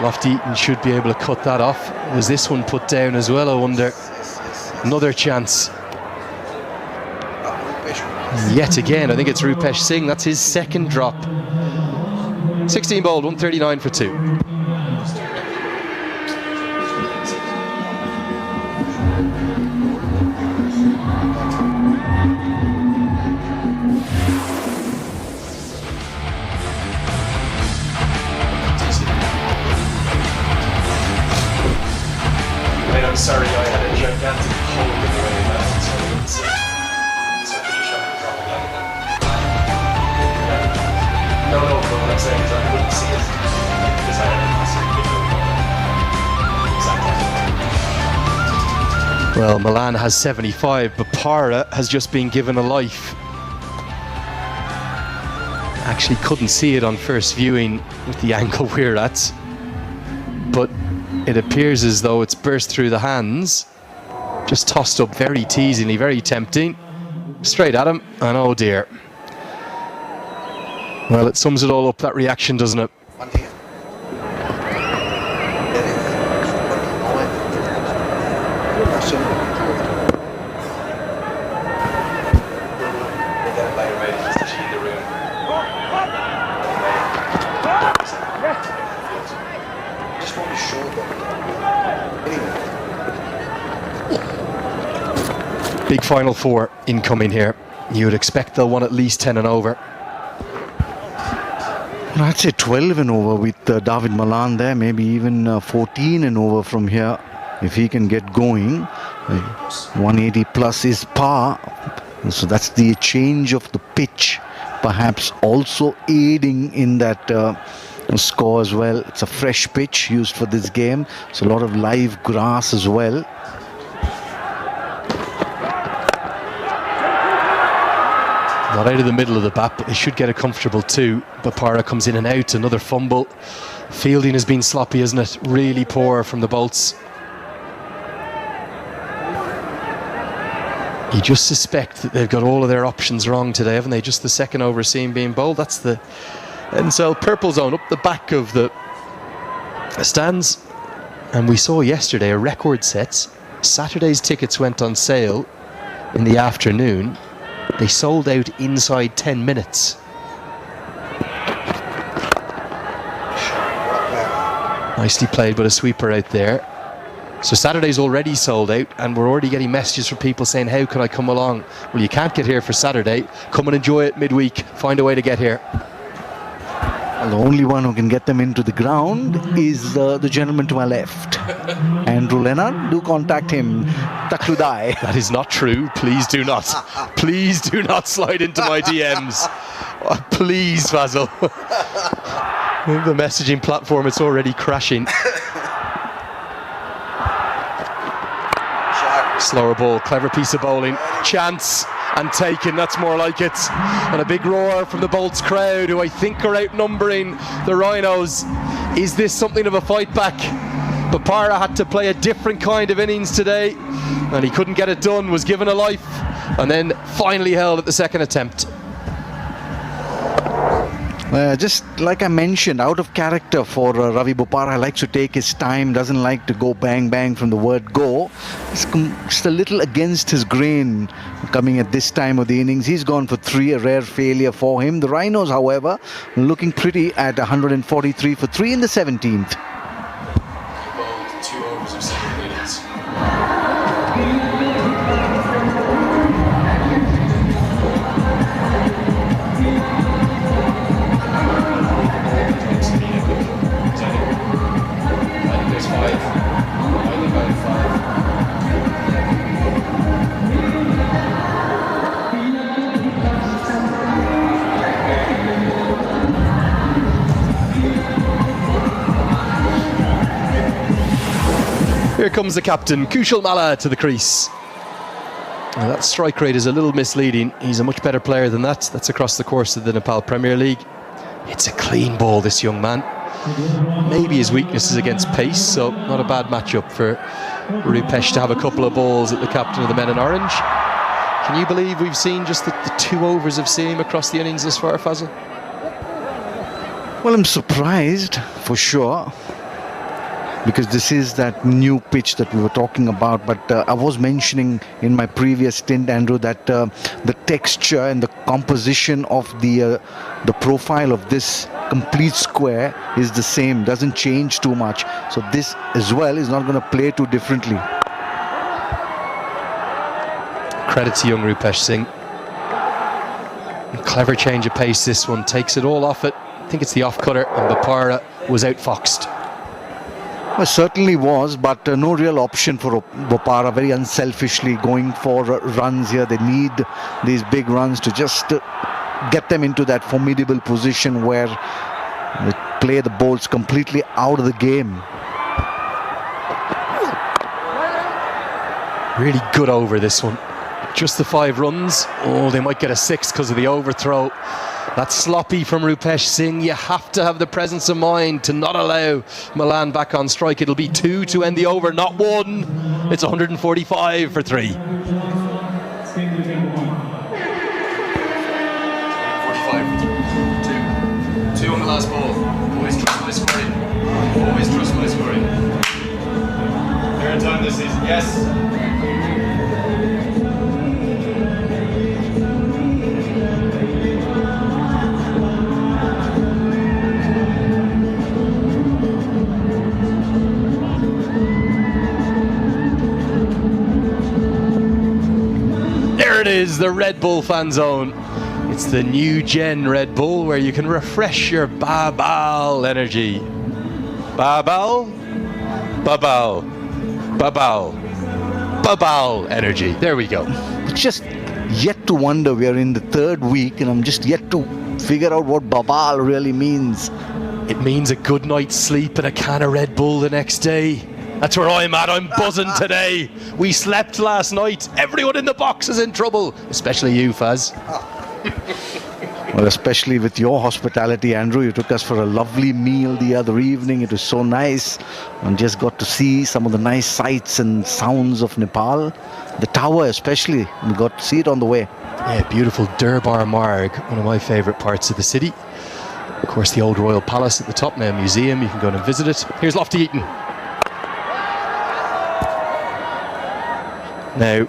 Lofty Eaton should be able to cut that off. Was this one put down as well, I wonder? Another chance. Yet again, I think it's Rupesh Singh. That's his second drop. 16 bowled, 139 for 2. I'm sorry, I had a gigantic hole in the way of that, so I didn't see it. So can you show me probably? No, but what I'm saying is I couldn't see it because I had a massive video. Exactly. Well, Malan has 75, Bopara has just been given a life. Actually couldn't see it on first viewing with the angle we're at, but it appears as though it's burst through the hands. Just tossed up very teasingly, very tempting. Straight at him, and oh dear. Well, it sums it all up, that reaction, doesn't it? Big final 4 incoming here. You would expect they'll want at least 10 and over. I'd say 12 and over with David Malan there, maybe even 14 and over from here if he can get going. 180 plus is par, so that's the change of the pitch, perhaps also aiding in that score as well. It's a fresh pitch used for this game, so a lot of live grass as well. Not out of the middle of the bat, but they should get a comfortable two. Bopara comes in and out, another fumble. Fielding has been sloppy, isn't it? Really poor from the Bolts. You just suspect that they've got all of their options wrong today, haven't they? Just the second over seam being bowled. That's the NSL purple zone up the back of the stands. And we saw yesterday a record sets. Saturday's tickets went on sale in the afternoon. They sold out inside 10 minutes. Nicely played, but a sweeper out there. So Saturday's already sold out, and we're already getting messages from people saying, how can I come along? Well, you can't get here for Saturday. Come and enjoy it midweek. Find a way to get here. Well, the only one who can get them into the ground is the gentleman to my left. Andrew Leonard, do contact him. Takludai. That is not true. Please do not. Please do not slide into my DMs. Please, Fazil. The messaging platform is already crashing. Slower ball, clever piece of bowling. Chance and taken, that's more like it. And a big roar from the Bolts crowd, who I think are outnumbering the Rhinos. Is this something of a fight back? Bopara had to play a different kind of innings today, and he couldn't get it done, was given a life, and then finally held at the second attempt. Just like I mentioned, out of character for Ravi Bopara. Likes to take his time, doesn't like to go bang bang from the word go. It's just a little against his grain coming at this time of the innings. He's gone for 3, a rare failure for him. The Rhinos, however, looking pretty at 143 for 3 in the 17th. 2 overs of 7 minutes. Here comes the captain, Kushal Malla, to the crease. Now that strike rate is a little misleading. He's a much better player than that. That's across the course of the Nepal Premier League. It's a clean ball, this young man. Maybe his weakness is against pace, so not a bad matchup for Rupesh to have a couple of balls at the captain of the men in orange. Can you believe we've seen just the 2 overs of seam across the innings thus far, Fazil? Well, I'm surprised for sure, because this is that new pitch that we were talking about. But I was mentioning in my previous stint, Andrew, that the texture and the composition of the profile of this complete square is the same, doesn't change too much. So this as well is not going to play too differently. Credit to young Rupesh Singh. Clever change of pace, this one. Takes it all off it. I think it's the off-cutter, and Bopara was outfoxed. Well, certainly was, but no real option for Bopara. Very unselfishly going for runs here. They need these big runs to just get them into that formidable position where they play the Bolts completely out of the game. Really good over, this one. Just the 5 runs. Oh, they might get a 6 because of the overthrow. That's sloppy from Rupesh Singh. You have to have the presence of mind to not allow Malan back on strike. It'll be 2 to end the over, not 1. It's 145 for 3. 2 on the last ball. Always trust my scoring. Always trust my scoring. Third time this season, yes. There it is, the Red Bull fan zone. It's the new gen Red Bull where you can refresh your Babal energy. Babal, Babal, Babal, Babal energy. There we go. Just yet to wonder. We are in the third week and I'm just yet to figure out what Babal really means. It means a good night's sleep and a can of Red Bull the next day. That's where I'm at. I'm buzzing today. We slept last night. Everyone in the box is in trouble, especially you, Faz. Well, especially with your hospitality, Andrew. You took us for a lovely meal the other evening. It was so nice, and just got to see some of the nice sights and sounds of Nepal. The tower especially, we got to see it on the way. Yeah, beautiful Durbar Marg, one of my favourite parts of the city. Of course, the old Royal Palace at the top, now a museum. You can go and visit it. Here's Lofty Eaton. Now,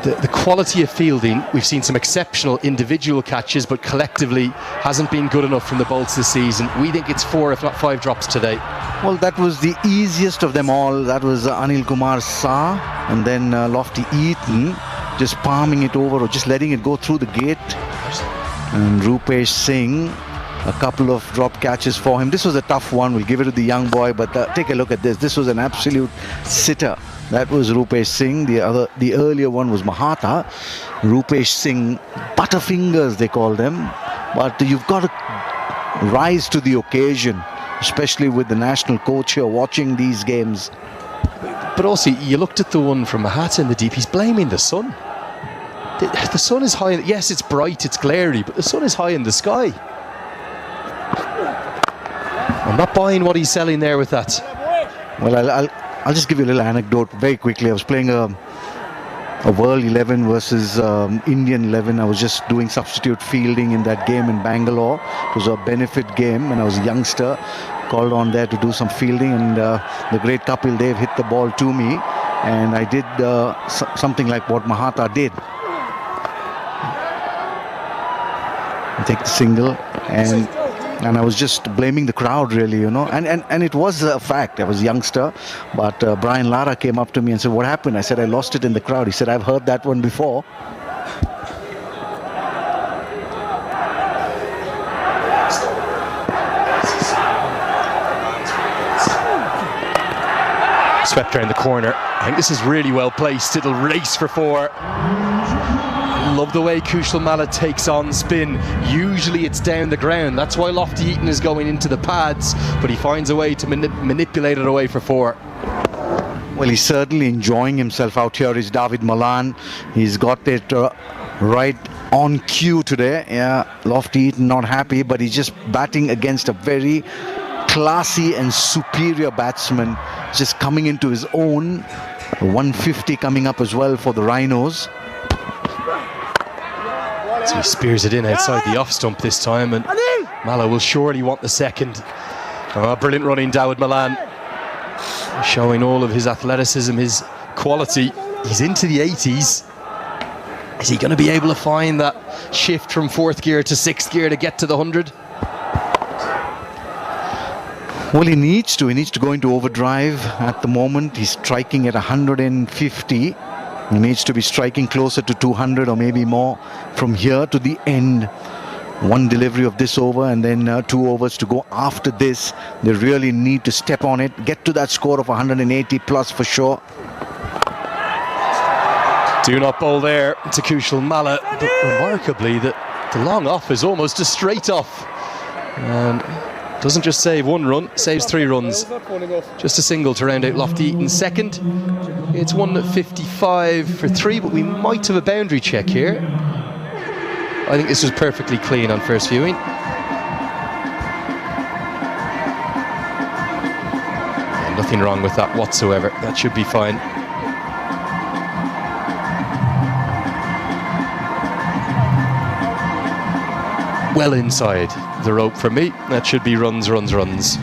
the quality of fielding, we've seen some exceptional individual catches, but collectively hasn't been good enough from the Bolts this season. We think it's 4, if not 5 drops today. Well, that was the easiest of them all. That was Anil Kumar Shah, and then Lofty Eaton just palming it over or just letting it go through the gate. And Rupesh Singh, a couple of drop catches for him. This was a tough one. We'll give it to the young boy, but take a look at this. This was an absolute sitter. That was Rupesh Singh. The earlier one was Mahata. Rupesh Singh, butterfingers they call them. But you've got to rise to the occasion, especially with the national coach here watching these games. But also, you looked at the one from Mahata in the deep. He's blaming the sun. The sun is high. Yes, it's bright, it's glary, but the sun is high in the sky. I'm not buying what he's selling there with that. Well, I'll just give you a little anecdote very quickly. I was playing a World 11 versus Indian 11. I was just doing substitute fielding in that game in Bangalore. It was a benefit game and I was a youngster, called on there to do some fielding, and the great Kapil Dev hit the ball to me and I did something like what Mahata did. I take the single and I was just blaming the crowd, really, you know, and it was a fact. I was a youngster, but Brian Lara came up to me and said, "What happened?" I said, "I lost it in the crowd." He said, "I've heard that one before." Swept around the corner. I think this is really well placed. It'll race for 4. Love the way Kushal Malla takes on spin. Usually it's down the ground. That's why Lofty Eaton is going into the pads, but he finds a way to manipulate it away for 4. Well, he's certainly enjoying himself out here. Is David Malan. He's got it right on cue today. Yeah, Lofty Eaton not happy, but he's just batting against a very classy and superior batsman, just coming into his own. 150 coming up as well for the Rhinos. So he spears it in outside the off stump this time, and Malla will surely want the second. Oh, brilliant running, Dawid Malan, showing all of his athleticism, his quality. He's into the 80s. Is he going to be able to find that shift from 4th gear to 6th gear to get to the 100? Well, he needs to go into overdrive at the moment. He's striking at 150. He needs to be striking closer to 200 or maybe more from here to the end. One delivery of this over and then 2 overs to go after this. They really need to step on it, get to that score of 180 plus for sure. Do not bowl there to Kushal Malla, but remarkably the long off is almost a straight off. And doesn't just save 1 run, saves 3 runs. Just a single to round out Lofty Eaton's second. It's 155 for 3, but we might have a boundary check here. I think this was perfectly clean on first viewing. Yeah, nothing wrong with that whatsoever. That should be fine. Well inside the rope for me. That should be runs, runs, runs.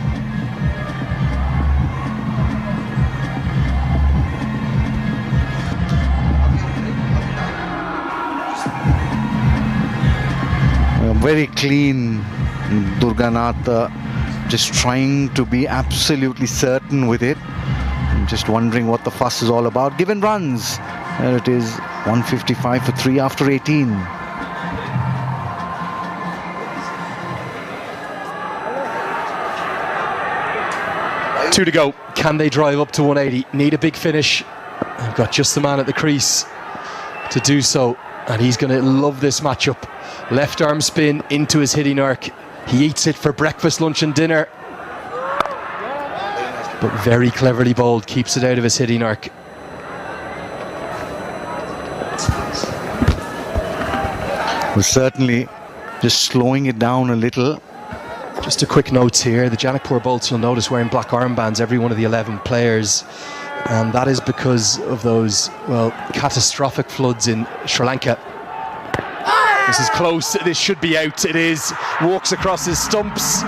Very clean, Durganath, just trying to be absolutely certain with it. I'm just wondering what the fuss is all about. Given runs, there it is, 155 for 3 after 18. 2 to go. Can they drive up to 180? Need a big finish. I've got just the man at the crease to do so, and he's going to love this matchup. Left arm spin into his hitting arc. He eats it for breakfast, lunch and dinner, but very cleverly bowled, keeps it out of his hitting arc. Well, certainly just slowing it down a little. Just a quick note here, the Janakpur bolts, you'll notice, wearing black armbands, every one of the 11 players, and that is because of those, well, catastrophic floods in Sri Lanka. This is close, this should be out, it is. Walks across his stumps,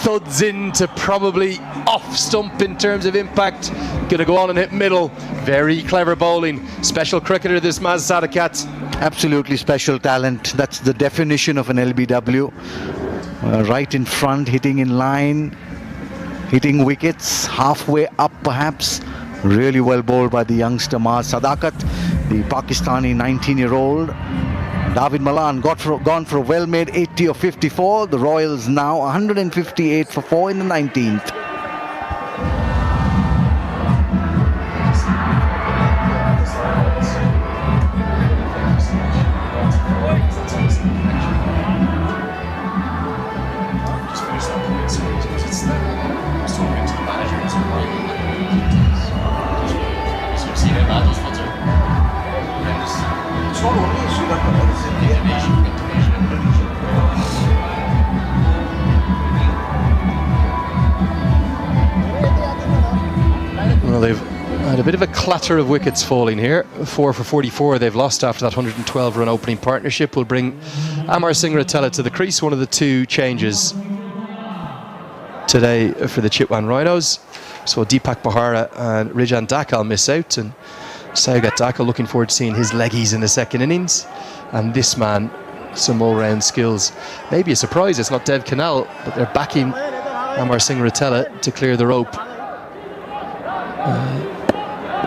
thuds into probably off stump in terms of impact. Gonna go on and hit middle. Very clever bowling. Special cricketer, this Maz Sadakat. Absolutely special talent. That's the definition of an LBW. Right in front, hitting in line, hitting wickets, halfway up perhaps. Really well bowled by the youngster Maz Sadakat, the Pakistani 19-year-old. David Malan gone for a well-made 80 of 54. The Royals now 158 for 4 in the 19th. Well, they've had a bit of a clatter of wickets falling here. 4 for 44 they've lost after that 112 run opening partnership. Will bring Amar Singh Ratela to the crease, one of the 2 changes today for the Chitwan Rhinos. So Deepak Bahara and Rijan Dakal miss out, and Saugat Dakal looking forward to seeing his leggies in the second innings. And this man, some all-round skills. Maybe a surprise it's not Dev Kanal, but they're backing Amar Singh Ratela to clear the rope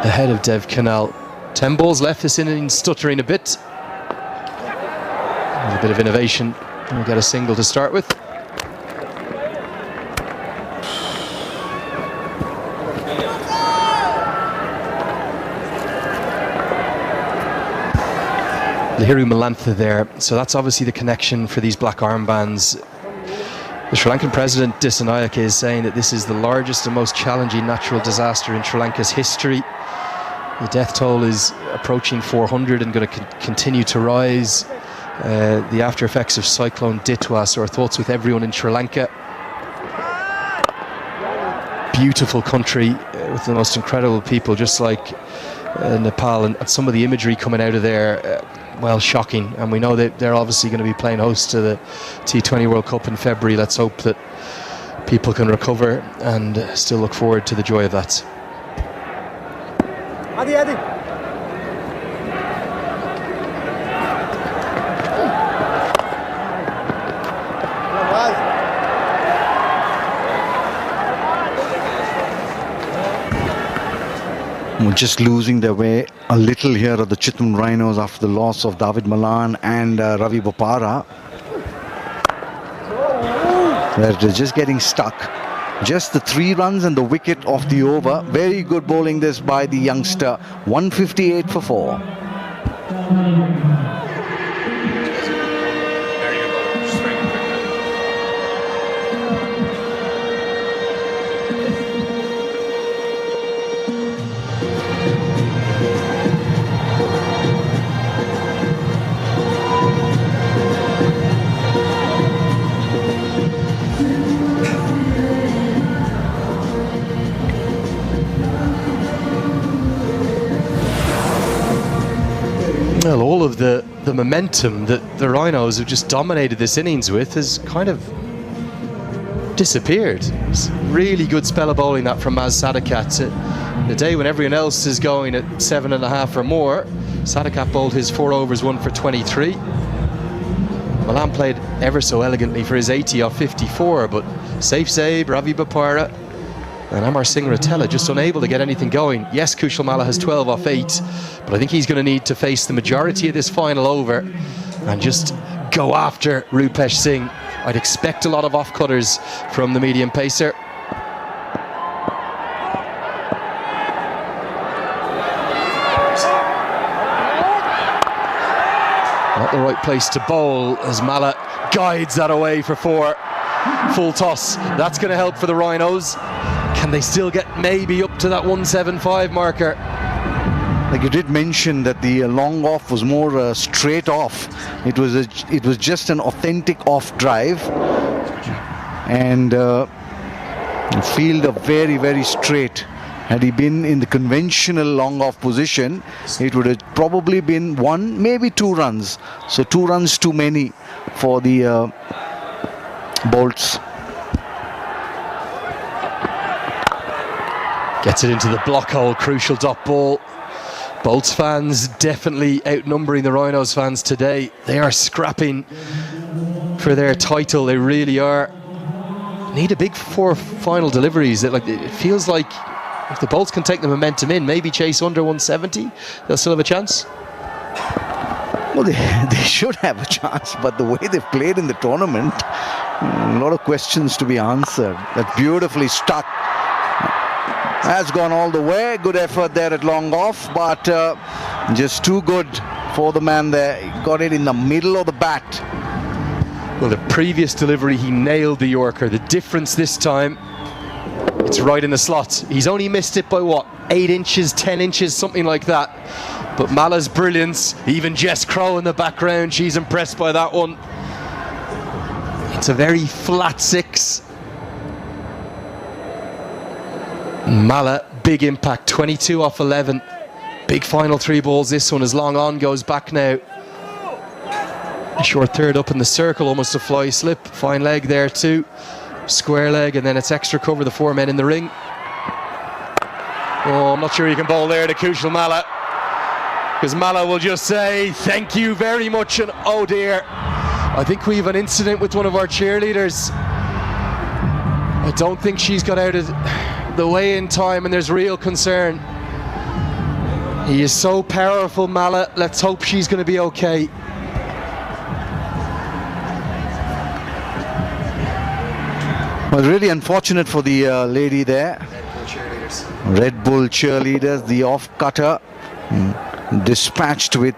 ahead of Dev Kanal. 10 balls left this innings, stuttering a bit. There's a bit of innovation. We'll get a single to start with. Lahiru Malantha there, so that's obviously the connection for these black armbands. The Sri Lankan president Dissanayake is saying that this is the largest and most challenging natural disaster in Sri Lanka's history. The death toll is approaching 400 and going to continue to rise. The after effects of Cyclone Ditwa, so our thoughts with everyone in Sri Lanka. Beautiful country with the most incredible people, just like Nepal, and some of the imagery coming out of there, well, shocking. And we know that they're obviously going to be playing host to the T20 World Cup in February. Let's hope that people can recover and still look forward to the joy of that. Just losing their way a little here at the Chitwan Rhinos after the loss of David Malan and Ravi Bopara. They're just getting stuck. Just the 3 runs and the wicket off the over. Very good bowling this by the youngster. 158 for 4. Well, all of the momentum that the Rhinos have just dominated this innings with has kind of disappeared. It's really good spell of bowling that from Maz Sadakat. The day when everyone else is going at 7.5 or more, Sadakat bowled his 4 overs, 1 for 23. Malan played ever so elegantly for his 80 off 54, but safe save, Ravi Bopara and Amar Singh Ratela just unable to get anything going. Yes, Kushal Malla has 12 off 8, but I think he's going to need to face the majority of this final over and just go after Rupesh Singh. I'd expect a lot of off-cutters from the medium pacer. Not the right place to bowl as Mala guides that away for 4. Full toss. That's going to help for the Rhinos. Can they still get maybe up to that 175 marker? Like you did mention that the long off was more straight off. It was just an authentic off drive, and field a very, very straight. Had he been in the conventional long off position, it would have probably been 1, maybe 2 runs. So 2 runs too many for the Bolts. Gets it into the block hole, crucial dot ball. Bolts fans definitely outnumbering the Rhinos fans today. They are scrapping for their title, they really are. Need a big 4 final deliveries. It feels like if the Bolts can take the momentum in, maybe chase under 170, they'll still have a chance. Well, they should have a chance, but the way they've played in the tournament, a lot of questions to be answered. That's beautifully stuck. Has gone all the way. Good effort there at long off, but just too good for the man there. He got it in the middle of the bat. Well, the previous delivery, he nailed the Yorker. The difference this time, it's right in the slot. He's only missed it by what, 8 inches, 10 inches, something like that. But Mala's brilliance, even Jess Crow in the background, she's impressed by that one. It's a very flat 6. Mala, big impact, 22 off 11. Big final 3 balls, this one as long on goes back now. A short third up in the circle, almost a fly slip. Fine leg there too. Square leg, and then it's extra cover, the 4 men in the ring. Oh, I'm not sure you can bowl there to Kushal Mala, because Mala will just say thank you very much, and oh dear, I think we have an incident with one of our cheerleaders. I don't think she's got out of the way in time, and there's real concern. He is so powerful, Mala. Let's hope she's going to be okay. Well, really unfortunate for the lady there. Red Bull cheerleaders, the off cutter, dispatched with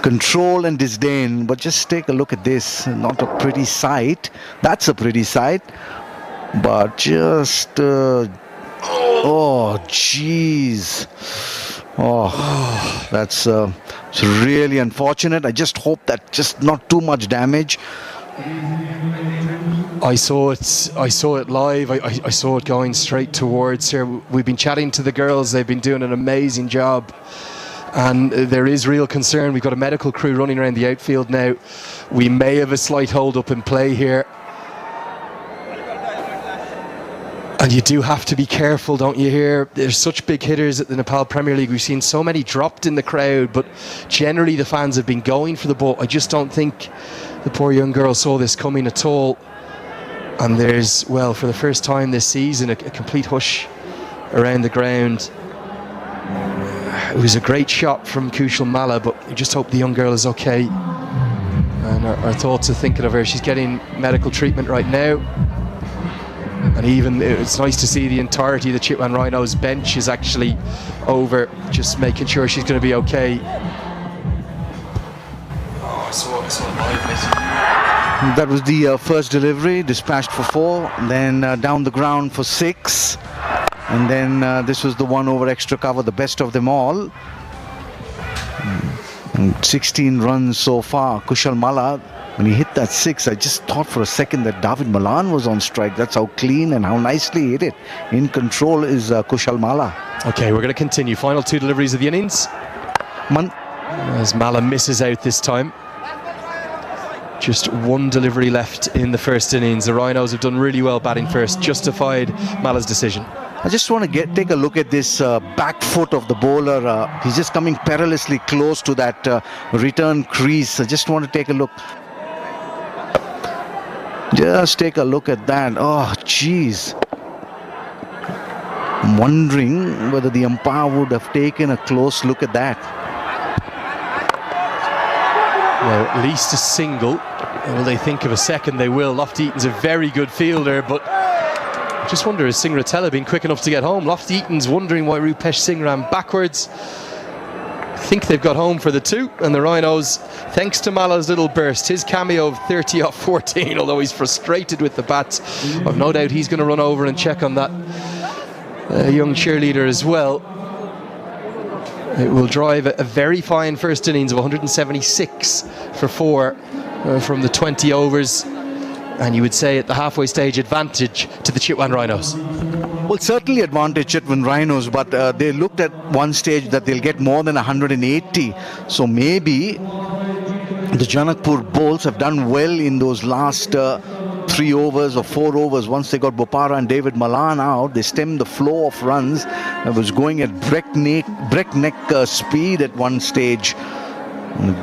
control and disdain. But just take a look at this. Not a pretty sight. That's a pretty sight. But just oh jeez, oh, that's it's really unfortunate. I just hope that just not too much damage. I saw it live. I saw it going straight towards her. We've been chatting to the girls. They've been doing an amazing job, and there is real concern. We've got a medical crew running around the outfield now. We may have a slight hold up in play here. And you do have to be careful, don't you, here? There's such big hitters at the Nepal Premier League. We've seen so many dropped in the crowd, but generally the fans have been going for the ball. I just don't think the poor young girl saw this coming at all. And there's, well, for the first time this season, a complete hush around the ground. It was a great shot from Kushal Mala, but I just hope the young girl is okay. And our thoughts are thinking of her. She's getting medical treatment right now. And even it's nice to see the entirety of the Chitwan Rhinos bench is actually over, just making sure she's going to be okay. Oh, I saw it live. That was the first delivery, dispatched for 4, then down the ground for 6, and then this was the one over extra cover, the best of them all. 16 runs so far. Kushal Mala, when he hit that 6, I just thought for a second that David Malan was on strike. That's how clean and how nicely he hit it. In control is Kushal Mala. Okay, we're going to continue. Final 2 deliveries of the innings. As Mala misses out this time. Just 1 delivery left in the first innings. The Rhinos have done really well batting first, justified Mala's decision. I just want to take a look at this back foot of the bowler. He's just coming perilously close to that return crease. I just want to take a look. Just take a look at that. Oh, jeez. I'm wondering whether the umpire would have taken a close look at that. Well, at least a single. Will they think of a second? They will. Lofty Eaton's a very good fielder, but I just wonder, has Singh Ratella been quick enough to get home? Lofty Eaton's wondering why Rupesh Singh ran backwards. think they've got home for the 2, and the Rhinos, thanks to Mala's little burst, his cameo of 30 off 14, although he's frustrated with the bats, I've no doubt he's going to run over and check on that young cheerleader as well. It will drive a very fine first innings of 176 for 4 from the 20 overs, and you would say at the halfway stage advantage to the Chitwan Rhinos. Well, certainly advantage Chitwan Rhinos, but they looked at one stage that they'll get more than 180. So maybe the Janakpur Bulls have done well in those last 3 overs or 4 overs. Once they got Bopara and David Malan out, they stemmed the flow of runs. It was going at breakneck speed at one stage.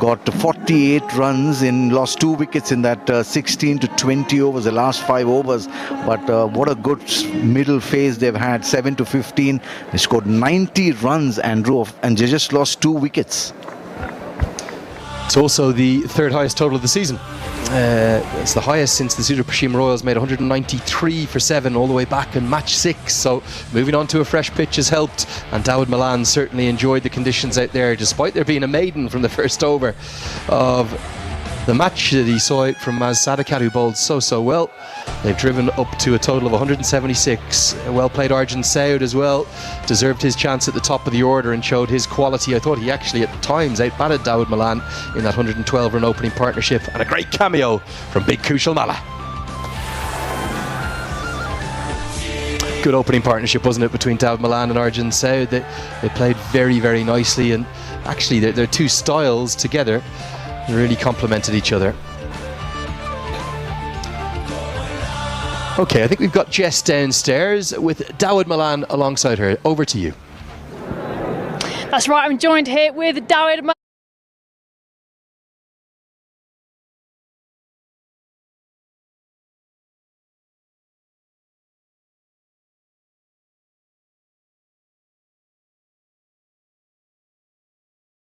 Got 48 runs and lost 2 wickets in that 16 to 20 overs, the last 5 overs. But what a good middle phase they've had, 7 to 15. They scored 90 runs, Andrew, and they just lost 2 wickets. It's also the 3rd highest total of the season. It's the highest since the Sudapashim Royals made 193 for 7 all the way back in match 6. So moving on to a fresh pitch has helped, and Dawid Malan certainly enjoyed the conditions out there, despite there being a maiden from the first over of the match that he saw out from Maz Sadakat, who bowled so well. They've driven up to a total of 176. Well played Arjun Saud as well. Deserved his chance at the top of the order and showed his quality. I thought he actually at times outbatted Dawid Malan in that 112 run opening partnership. And a great cameo from Big Kushal Malla. Good opening partnership, wasn't it, between Dawid Malan and Arjun Saud? They played very nicely, and actually their 2 styles together really complemented each other. Okay, I think we've got Jess downstairs with Dawid Malan alongside her. Over to you. That's right, I'm joined here with Dawid Malan.